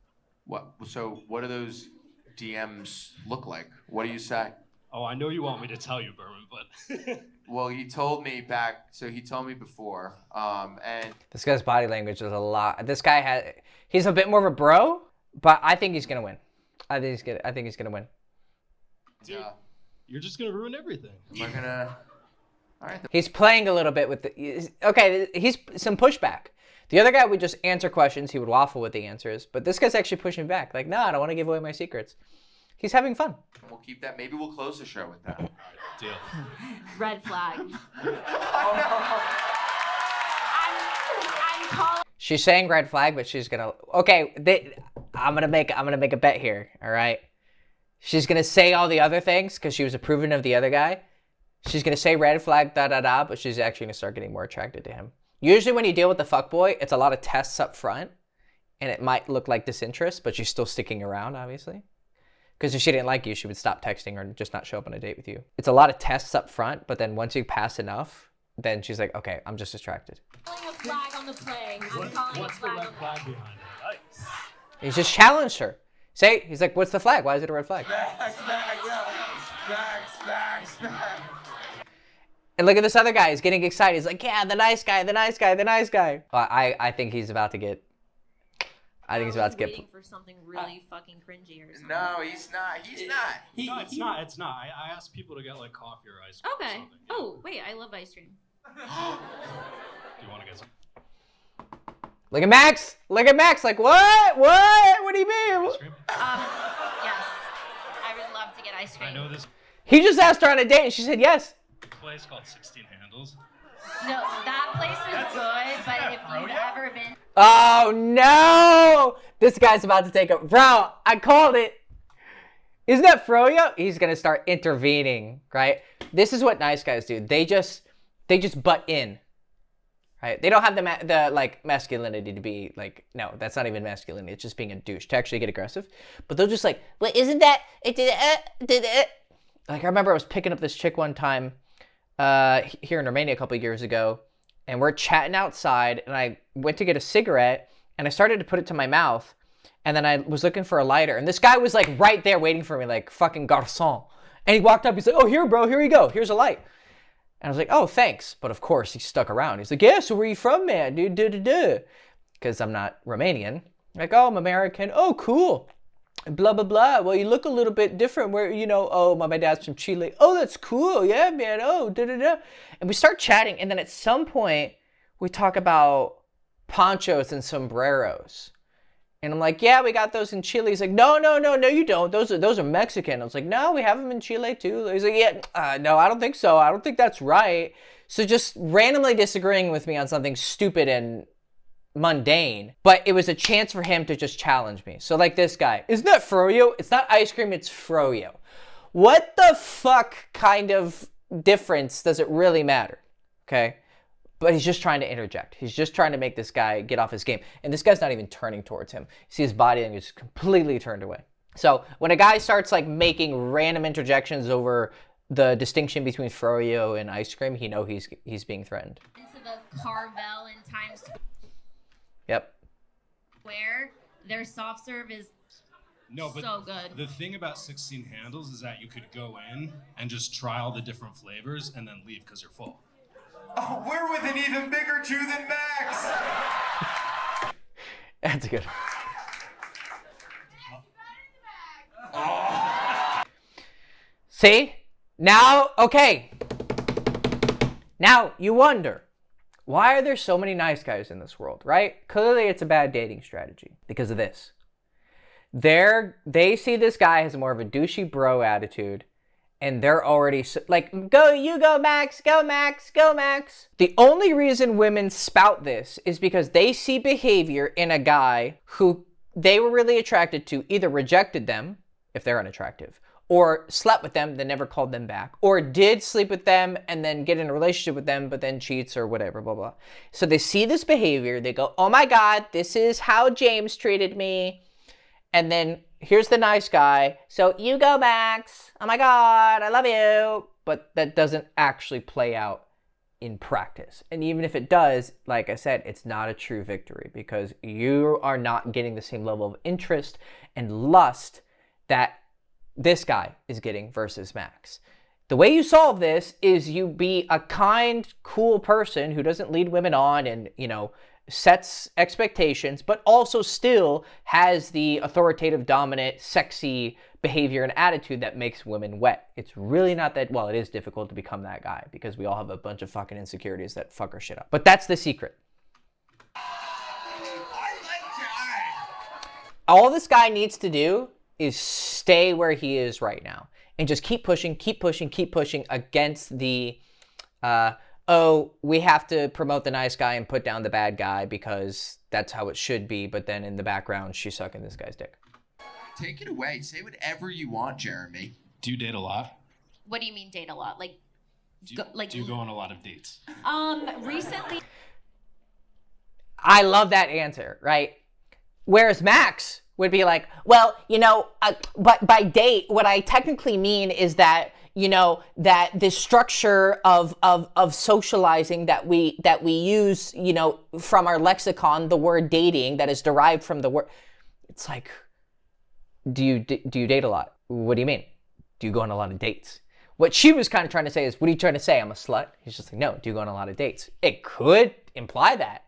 So what do those DMs look like? What do you say? Oh, I know you want me to tell you, Berman, but... Well, he told me before, and... This guy's body language is a lot. This guy he's a bit more of a bro, but I think he's gonna win. I think he's gonna win. Dude, you're just gonna ruin everything. Am I gonna... All right. He's playing a little bit with he's some pushback. The other guy would just answer questions. He would waffle with the answers. But this guy's actually pushing back. Like, no, I don't want to give away my secrets. He's having fun. We'll keep that. Maybe we'll close the show with that. Deal. Red flag. I'm calling. She's saying red flag, but she's gonna. Okay, I'm gonna make a bet here. All right. She's gonna say all the other things because she was approving of the other guy. She's gonna say red flag, but she's actually gonna start getting more attracted to him. Usually when you deal with the fuckboy, it's a lot of tests up front, and it might look like disinterest, but she's still sticking around, obviously. Because if she didn't like you, she would stop texting or just not show up on a date with you. It's a lot of tests up front, but then once you pass enough, then she's like, okay, I'm just distracted. Calling a flag on the play. I'm calling a flag on the play. Behind it. He's just challenged her. He's like, what's the flag? Why is it a red flag? And look at this other guy. He's getting excited. He's like, yeah, the nice guy, the nice guy, the nice guy. Well, I think he's about to get... I think he's about to get... waiting for something really fucking cringy or something. No, he's not. He's not. No, it's not. It's not. I asked people to get like coffee or ice cream. Okay. Or something. Oh, wait, I love ice cream. Do you want to get some? Look at Max. Look at Max. Like, what? What? What do you mean? Ice cream? Yes. I would love to get ice cream. I know this He just asked her on a date and she said yes. place called 16 Handles. No, that place is good, but if you've ever been... Oh, no. This guy's about to take a... Bro, I called it. Isn't that Froyo? He's going to start intervening, right? This is what nice guys do. They just butt in, right? They don't have the like masculinity to be like, no, that's not even masculinity. It's just being a douche to actually get aggressive. But they'll just like, well, isn't that... Like, I remember I was picking up this chick one time here in Romania a couple of years ago, and we're chatting outside, and I went to get a cigarette, and I started to put it to my mouth, and then I was looking for a lighter, and this guy was like right there waiting for me, like fucking garçon. And he walked up, he's like, oh, here, bro, here you go, here's a light. And I was like, oh, thanks. But of course, he stuck around. He's like, yeah, so where you from, man, dude, because I'm not Romanian. Like, oh, I'm American. Oh, cool. Blah, blah, blah. Well, you look a little bit different where, oh, my dad's from Chile. Oh, that's cool. Yeah, man. Oh, And we start chatting. And then at some point, we talk about ponchos and sombreros. And I'm like, yeah, we got those in Chile. He's like, no, you don't. Those are Mexican. I was like, no, we have them in Chile too. He's like, yeah, no, I don't think so. I don't think that's right. So just randomly disagreeing with me on something stupid and mundane, but it was a chance for him to just challenge me. So like this guy, isn't that froyo? It's not ice cream, it's froyo. What the fuck kind of difference does it really matter? Okay. But he's just trying to interject. He's just trying to make this guy get off his game. And this guy's not even turning towards him. You see his body and he's completely turned away. So when a guy starts like making random interjections over the distinction between froyo and ice cream, he knows he's being threatened. Into the Carvel in Times Yep. Square, their soft serve is so good. The thing about 16 Handles is that you could go in and just try all the different flavors and then leave because you're full. Oh, we're with an even bigger Jew than Max. That's good. See? Now, okay. Now, you wonder, why are there so many nice guys in this world, right? Clearly, it's a bad dating strategy because of this. They see this guy has more of a douchey bro attitude, and they're already like, go, you go, Max, go, Max, go, Max. The only reason women spout this is because they see behavior in a guy who they were really attracted to, either rejected them, if they're unattractive, or slept with them, then never called them back, or did sleep with them and then get in a relationship with them, but then cheats or whatever, blah, blah. So they see this behavior, they go, oh my God, this is how James treated me. And then here's the nice guy. So you go, Max. Oh my God, I love you. But that doesn't actually play out in practice. And even if it does, like I said, it's not a true victory because you are not getting the same level of interest and lust that this guy is getting versus Max. The way you solve this is you be a kind, cool person who doesn't lead women on and, you know, sets expectations, but also still has the authoritative, dominant, sexy behavior and attitude that makes women wet. It's really not that, well, it is difficult to become that guy because we all have a bunch of fucking insecurities that fuck our shit up. But that's the secret. All this guy needs to do is stay where he is right now and just keep pushing against the, oh, we have to promote the nice guy and put down the bad guy because that's how it should be. But then in the background, she's sucking this guy's dick. Take it away. Say whatever you want, Jeremy. Do you date a lot? What do you mean date a lot? Like, Do you go on a lot of dates? Recently. I love that answer, right? Whereas Max would be like, well, you know, but by date, what I technically mean is that, you know, that this structure of socializing that we use, you know, from our lexicon, the word dating that is derived from the word. It's like, do you date a lot? What do you mean? Do you go on a lot of dates? What she was kind of trying to say is, what are you trying to say? I'm a slut? He's just like, no, do you go on a lot of dates? It could imply that.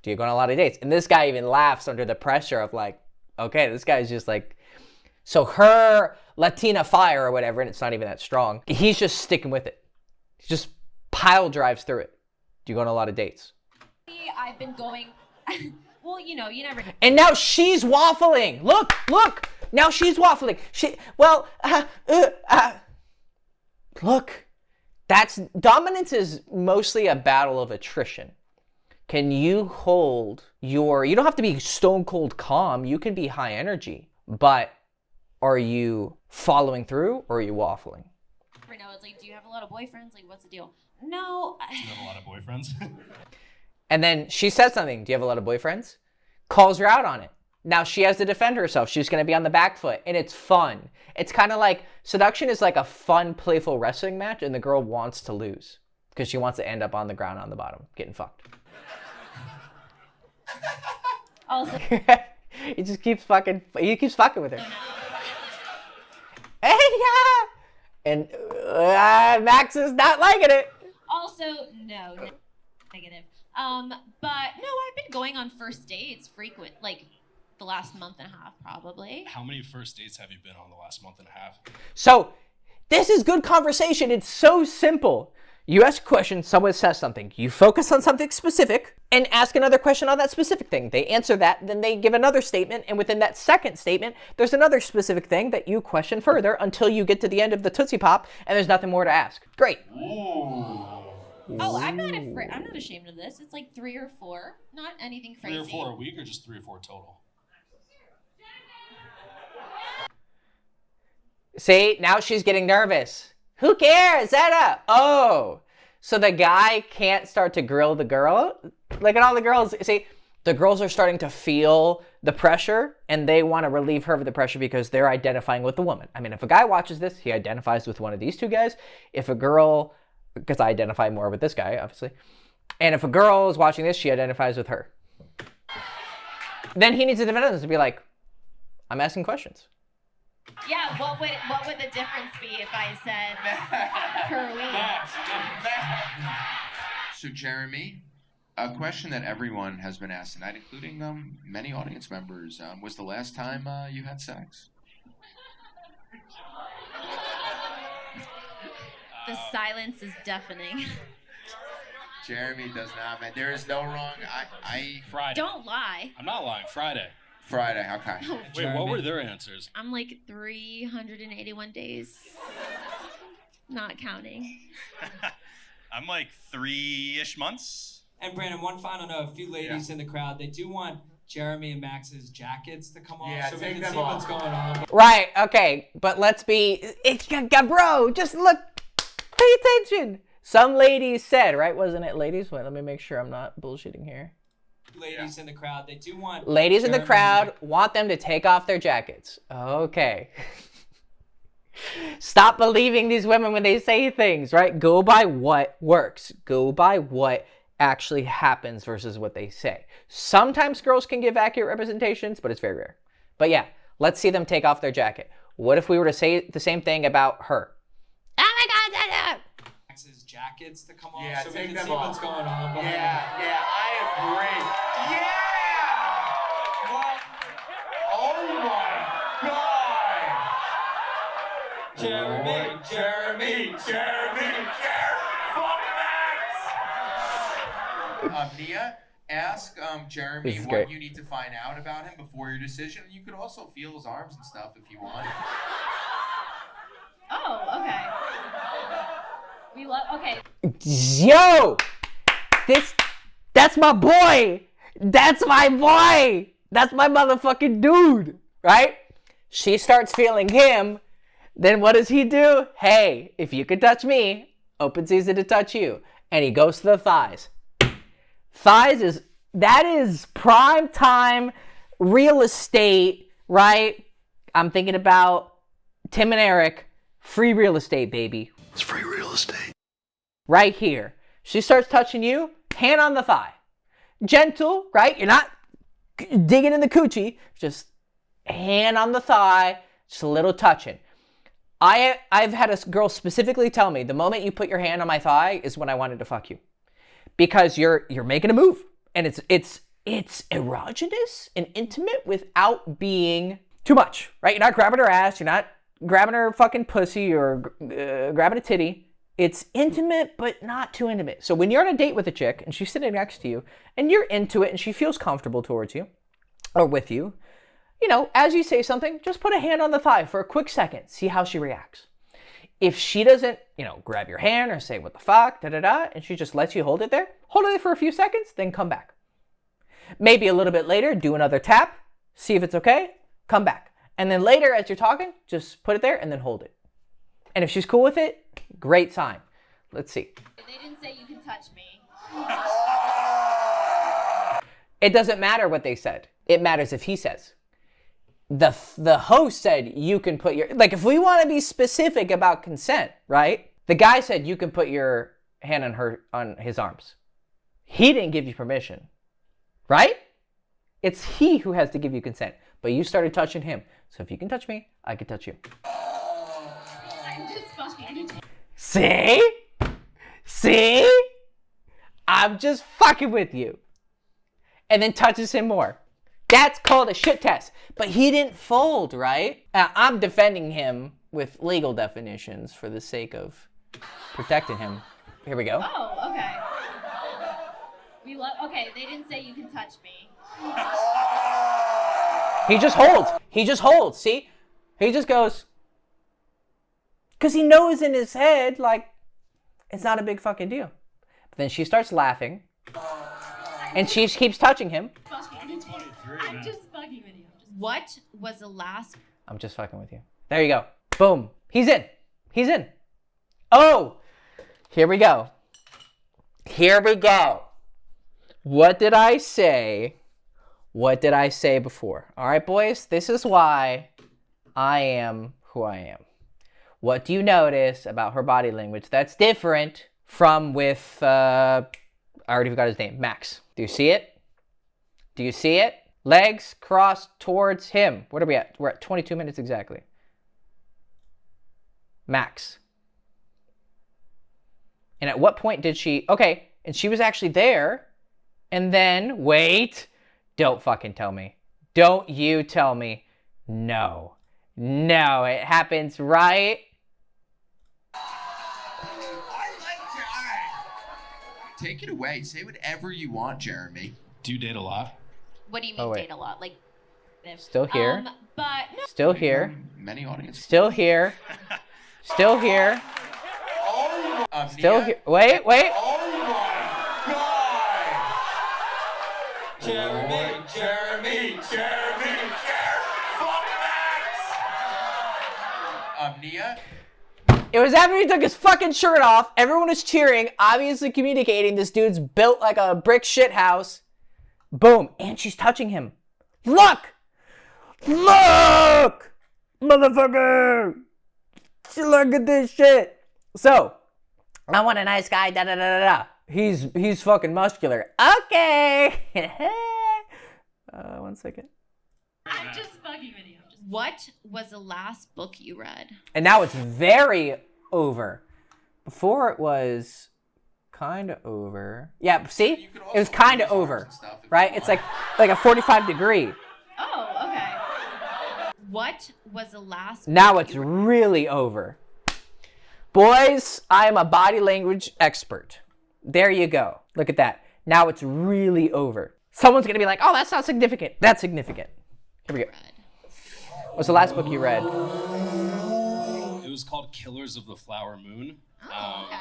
Do you go on a lot of dates? And this guy even laughs under the pressure of like, okay, this guy's just like, so her Latina fire or whatever, and it's not even that strong. He's just sticking with it. He just pile drives through it. Do you go on a lot of dates? I've been going, well, you know, you never. And now she's waffling. Look. Now she's waffling. Look, dominance is mostly a battle of attrition. Can you hold you don't have to be stone cold calm. You can be high energy, but are you following through or are you waffling? I know, it's like, do you have a lot of boyfriends? Like, what's the deal? No. Do you have a lot of boyfriends? And then she says something. Do you have a lot of boyfriends? Calls her out on it. Now she has to defend herself. She's going to be on the back foot. And it's fun. It's kind of like, seduction is like a fun, playful wrestling match. And the girl wants to lose. Because she wants to end up on the ground on the bottom, getting fucked. Also. He keeps fucking with her. Hey, yeah! And Max is not liking it. Also, no, negative. But no, I've been going on first dates frequent, like the last month and a half, probably. How many first dates have you been on the last month and a half? So, this is good conversation. It's so simple. You ask a question, someone says something. You focus on something specific and ask another question on that specific thing. They answer that, then they give another statement, and within that second statement, there's another specific thing that you question further until you get to the end of the Tootsie Pop, and there's nothing more to ask. Great. Oh, I'm not afraid. I'm not ashamed of this. It's like 3 or 4, not anything crazy. 3 or 4 a week, or just 3 or 4 total? See, now she's getting nervous. Who cares? Zeta. Oh, so the guy can't start to grill the girl? Look at all the girls. See, the girls are starting to feel the pressure and they want to relieve her of the pressure because they're identifying with the woman. I mean, if a guy watches this, he identifies with one of these two guys. If a girl, because I identify more with this guy, obviously. And if a girl is watching this, she identifies with her. Then he needs to defend us and be like, I'm asking questions. Yeah, what would the difference be if I said per week? So Jeremy, a question that everyone has been asked tonight, including many audience members, was the last time you had sex? The silence is deafening. Jeremy does not, man. There is no wrong. Friday. Don't lie. I'm not lying. Friday. Friday, okay. Wait, what were their answers? I'm like 381 days. Not counting. I'm like 3-ish months. And Brandon, one final note: a few ladies in the crowd, they do want Jeremy and Max's jackets to come off, so we can see what's going on. Right, okay, but let's be, bro, just look, pay attention. Some ladies said, right, wasn't it ladies? Wait, let me make sure I'm not bullshitting here. Ladies in the crowd, they do want Ladies in the Jeremy crowd want them to take off their jackets. Okay. Stop believing these women when they say things, right? Go by what works. Go by what actually happens versus what they say. Sometimes girls can give accurate representations, but it's very rare. But yeah, let's see them take off their jacket. What if we were to say the same thing about her? Oh my God, Max's jackets to come off, Yeah, so we take can them see off. what's going on. Yeah, I agree. Yeah! Well, oh my God! Jeremy! Fuck Max! Mia, ask Jeremy This is what great. you need to find out about him before your decision. You could also feel his arms and stuff if you want. Oh, okay. Okay. Yo! That's my boy! That's my boy! That's my motherfucking dude! Right? She starts feeling him. Then what does he do? Hey, if you could touch me, open season to touch you. And he goes to the thighs. That is prime time real estate, right? I'm thinking about Tim and Eric. Free real estate, baby. It's free real estate. Right here. She starts touching you, hand on the thigh. Gentle, right? You're not digging in the coochie. Just hand on the thigh, just a little touching. I've had a girl specifically tell me, the moment you put your hand on my thigh is when I wanted to fuck you. Because you're making a move. And it's erogenous and intimate without being too much, right? You're not grabbing her ass, you're not grabbing her fucking pussy or grabbing a titty. It's intimate, but not too intimate. So when you're on a date with a chick and she's sitting next to you and you're into it and she feels comfortable towards you or with you, you know, as you say something, just put a hand on the thigh for a quick second. See how she reacts. If she doesn't, you know, grab your hand or say, what the fuck, and she just lets you hold it there for a few seconds, then come back. Maybe a little bit later, do another tap, see if it's okay, come back. And then later, as you're talking, just put it there and then hold it. And if she's cool with it, great sign. Let's see. They didn't say you can touch me. It doesn't matter what they said. It matters if he says. The host said you can put your, like if we want to be specific about consent, right? The guy said you can put your hand on his arms. He didn't give you permission, right? It's he who has to give you consent, but you started touching him. So if you can touch me, I can touch you. I'm just fucking. See? I'm just fucking with you. And then touches him more. That's called a shit test. But he didn't fold, right? I'm defending him with legal definitions for the sake of protecting him. Here we go. Oh, okay. Okay, they didn't say you can touch me. He just holds. See? He just goes. Because he knows in his head, like, it's not a big fucking deal. But then she starts laughing. And she keeps touching him. I'm just fucking with you. What was the last? I'm just fucking with you. There you go. Boom. He's in. Oh, here we go. What did I say? What did I say before? All right, boys, this is why I am who I am. What do you notice about her body language that's different from with, I already forgot his name, Max? Do you see it? Legs crossed towards him. What are we at? We're at 22 minutes exactly. Max. And at what point did she... Okay, and she was actually there. And then, wait. Don't fucking tell me. Don't you tell me. No, it happens right Take it away. Say whatever you want, Jeremy. Do you date a lot? What do you Oh, mean wait. date a lot? Like, Still here. but no. Still here. Many audience. Still here. Still here. Still Nia? here. Wait. Oh my God! Jeremy! Fuck Max! Nia? It was after he took his fucking shirt off. Everyone was cheering, obviously communicating. This dude's built like a brick shit house. Boom. And she's touching him. Look! Look! Motherfucker! Look at this shit. So, I want a nice guy, da da da da da. He's fucking muscular. Okay. 1 second. I'm just fucking with you. What was the last book you read? And now it's very over. Before it was kind of over. Yeah, see? It was kind of over, right? It's like a 45 degree. Oh, okay. What was the last Now book it's you read? really over. Boys, I am a body language expert. There you go. Look at that. Now it's really over. Someone's going to be like, oh, that's not significant. That's significant. Here we go. What's the last book you read? It was called Killers of the Flower Moon. Oh, okay.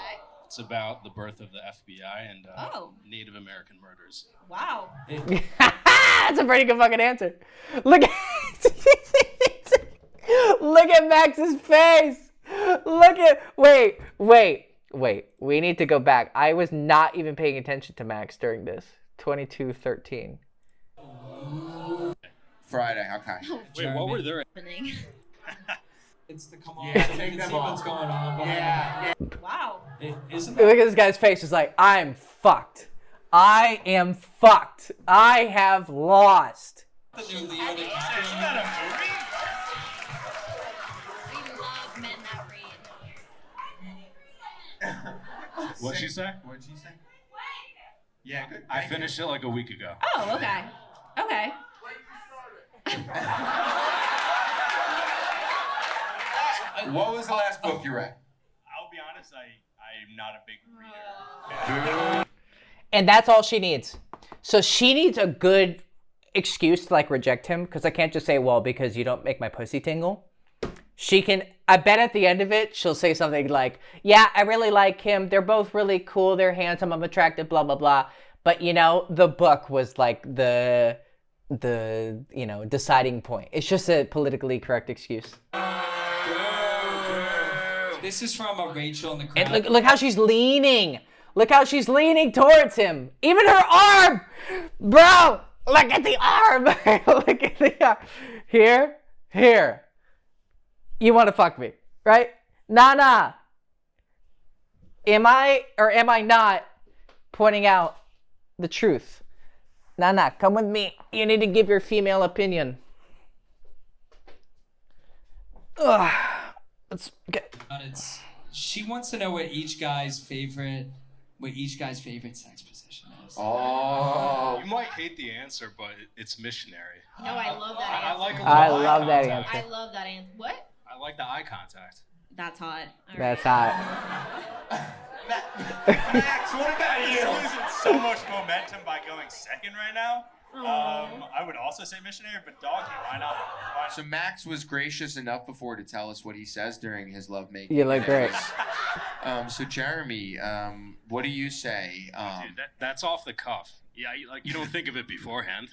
It's about the birth of the FBI and Oh. Native American murders. Wow. That's a pretty good fucking answer. Look at look at Max's face. Look at wait. We need to go back. I was not even paying attention to Max during this. 22-13. Friday, okay. Wait, what were their... It's the come on. Yeah, so you take can them see off. what's going on. behind Yeah. Wow. it. Isn't Look that at this guy's face. It's like, I'm fucked. I am fucked. I have lost. the new Leo DiCaprio? Isn't that a movie? We love men that read. What'd she say? What'd she say? Yeah, good. I finished it like a week ago. Oh, okay. Okay. What was the last book you read? I'll be honest, I'm not a big reader. And that's all she needs. So she needs a good excuse to like reject him, because I can't just say, well, because you don't make my pussy tingle. She can, I bet at the end of it, she'll say something like, yeah, I really like him. They're both really cool. They're handsome. I'm attractive, blah, blah, blah. But, you know, the book was like the you know, deciding point. It's just a politically correct excuse. This is from a Rachel in the crowd. And look how she's leaning. Look how she's leaning towards him. Even her arm. Bro, look at the arm. Look at the arm. Here. You want to fuck me, right? Nah. Am I or am I not pointing out the truth? Nah, come with me. You need to give your female opinion. Ugh. Let's get... She wants to know what each guy's favorite sex position is. Oh. You might hate the answer, but it's missionary. No, I love that answer. I like a little I eye love that contact. answer. I love that answer. What? I like the eye contact. That's hot. All That's hot. Max, what about He's you? losing so much momentum by going second right now. I would also say missionary, but doggy, why not? So Max was gracious enough before to tell us what he says during his lovemaking. You look great. So Jeremy, what do you say? Dude, that's off the cuff. Yeah, you don't think of it beforehand.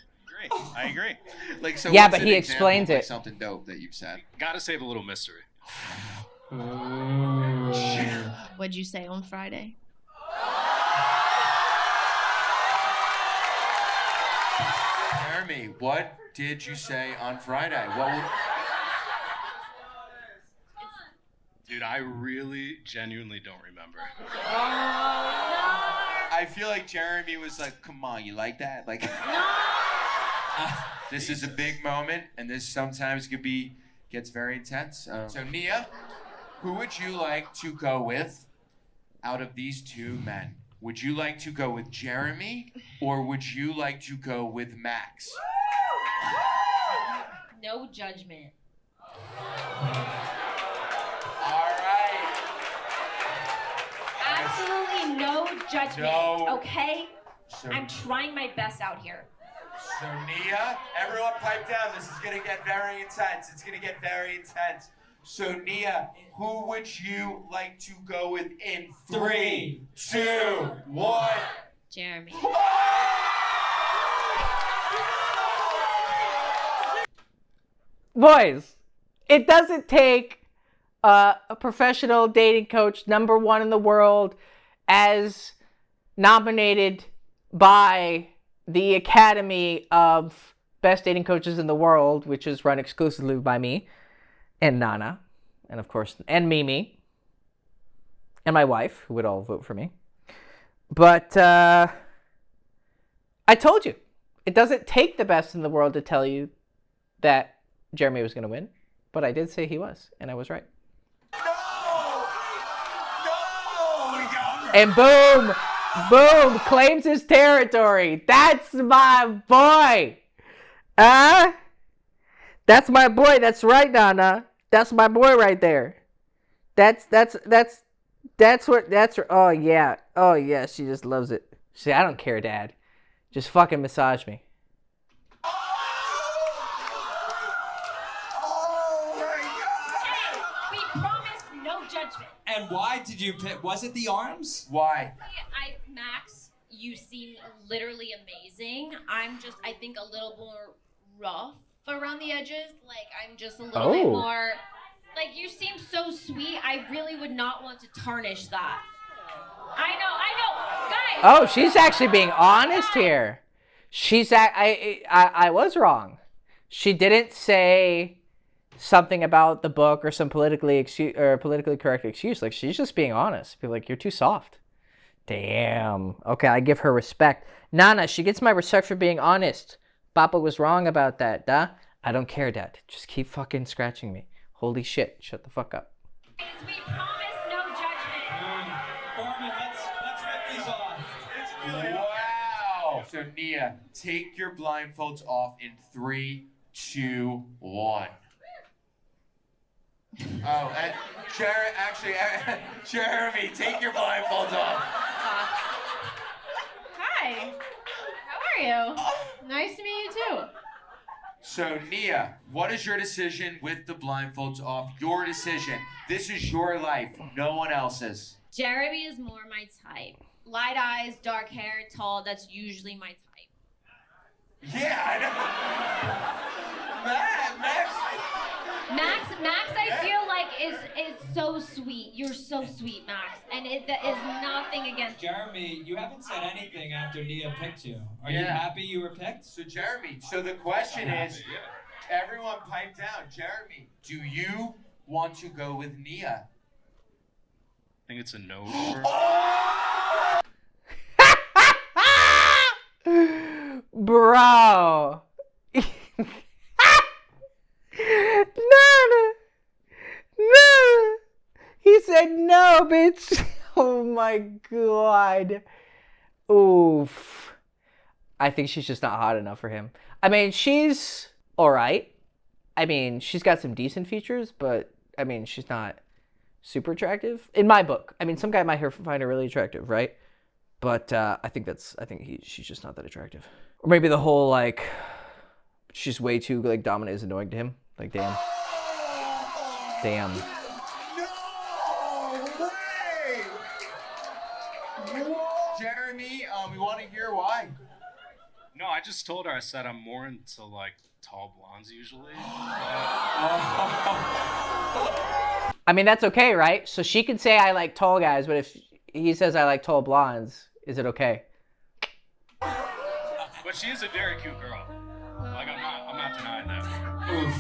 I agree. Like so. Yeah, what's but an he example explains of, like, it. Something dope that you've said. Gotta save a little mystery. What'd you say on Friday? Jeremy, what did you say on Friday? Dude, I really genuinely don't remember. I feel like Jeremy was like, "Come on, you like that? Like, this is a big moment, and this sometimes gets very intense." So Nia, who would you like to go with out of these two men? Would you like to go with Jeremy, or would you like to go with Max? No judgment. All right. Absolutely no judgment, No. okay? So, I'm trying my best out here. so Nia, everyone pipe down. This is gonna get very intense. It's gonna get very intense. So Nia, who would you like to go with in 3, 2, 1? Jeremy. Boys, it doesn't take a professional dating coach, #1 in the world, as nominated by the Academy of Best Dating Coaches in the World, which is run exclusively by me and Nana, and of course, and Mimi, and my wife, who would all vote for me. But I told you, it doesn't take the best in the world to tell you that Jeremy was going to win, but I did say he was, and I was right. And boom, boom, claims his territory. That's my boy. That's my boy. That's right, Nana. That's my boy right there. Oh yeah, she just loves it. See, I don't care, Dad. Just fucking massage me. We promise no judgment. And why did you pick? Was it the arms? Why? Max, you seem literally amazing. I think a little more rough around the edges. Like, I'm just a little bit more, like, you seem so sweet. I really would not want to tarnish that. I know, guys. Oh, she's actually being honest here. I was wrong. She didn't say something about the book or some politically correct excuse. Like, she's just being honest. Be like, you're too soft. Damn. Okay, I give her respect. Nana, she gets my respect for being honest. Papa was wrong about that, duh? I don't care, Dad. Just keep fucking scratching me. Holy shit. Shut the fuck up. We promise no judgment. Foreman, let's rip these off. Wow. So Nia, take your blindfolds off in 3, 2, 1. Oh, and Jeremy, take your blindfolds off. Hi. How are you? Nice to meet you too. So Nia, what is your decision with the blindfolds off? Your decision. This is your life, no one else's. Jeremy is more my type. Light eyes, dark hair, tall, that's usually my type. Yeah, I know. Max, I feel like is so sweet. You're so sweet, Max, and that is nothing against. Jeremy, you haven't said anything after Nia picked you. Are you happy you were picked? So Jeremy, so the question is, everyone pipe down. Jeremy, do you want to go with Nia? I think it's a no. Bro. No. He said no, bitch. Oh my god. Oof. I think she's just not hot enough for him. I mean, she's alright. I mean, she's got some decent features, but I mean, she's not super attractive in my book. I mean, some guy might find her really attractive, right? But I think she's just not that attractive. Or maybe the whole like she's way too like dominant is annoying to him. Like, damn. No way! Jeremy, we want to hear why. No, I just told her, I said I'm more into like tall blondes usually. I mean, that's okay, right? So she can say I like tall guys, but if he says I like tall blondes, is it okay? But she is a very cute girl. Like, I'm not denying that.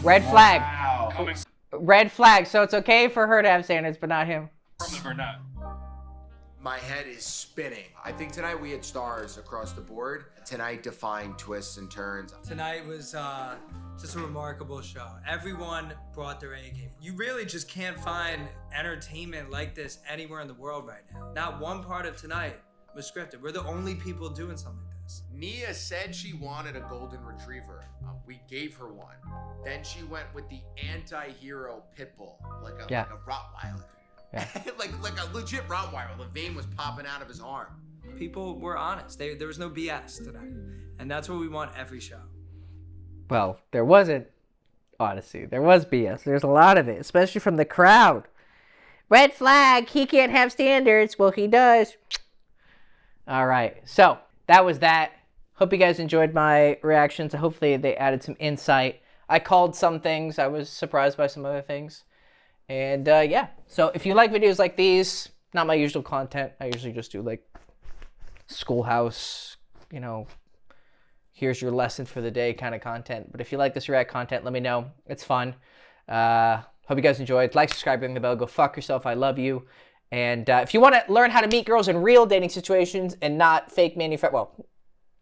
Red flag. Wow. Coming Red flag. So it's okay for her to have standards, but not him. from the Burnett. My head is spinning. I think tonight we had stars across the board. Tonight defined twists and turns. Tonight was just a remarkable show. Everyone brought their A game. You really just can't find entertainment like this anywhere in the world right now. Not one part of tonight was scripted. We're the only people doing something like this. Nia said she wanted a golden retriever. We gave her one. Then she went with the anti-hero pit bull, like a Rottweiler. Yeah. like a legit Rottweiler. The vein was popping out of his arm. people were honest. There was no BS tonight. And that's what we want every show. Well, there wasn't, honestly. There was BS. There's a lot of it, especially from the crowd. Red flag, he can't have standards. Well, he does. All right, so that was that. Hope you guys enjoyed my reactions. Hopefully they added some insight. I called some things. I was surprised by some other things. And yeah, so if you like videos like these, not my usual content. I usually just do like schoolhouse, you know, here's your lesson for the day kind of content. But if you like this react content, let me know. It's fun. Hope you guys enjoyed. Like, subscribe, ring the bell. Go fuck yourself. I love you. And if you want to learn how to meet girls in real dating situations and not fake manufactured, well,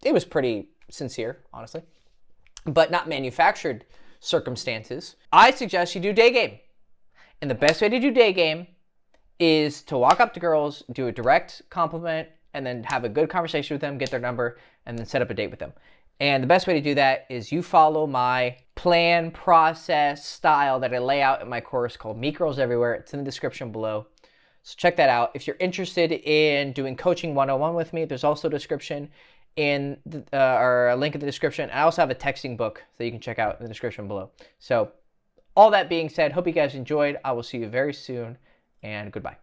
it was pretty sincere, honestly, but not manufactured circumstances, I suggest you do day game. And the best way to do day game is to walk up to girls, do a direct compliment, and then have a good conversation with them, get their number, and then set up a date with them. And the best way to do that is you follow my plan, process, style that I lay out in my course called Meet Girls Everywhere. It's in the description below. So check that out. If you're interested in doing coaching 101 with me, there's also a description in or a link in the description. I also have a texting book that you can check out in the description below. So all that being said, hope you guys enjoyed. I will see you very soon, and goodbye.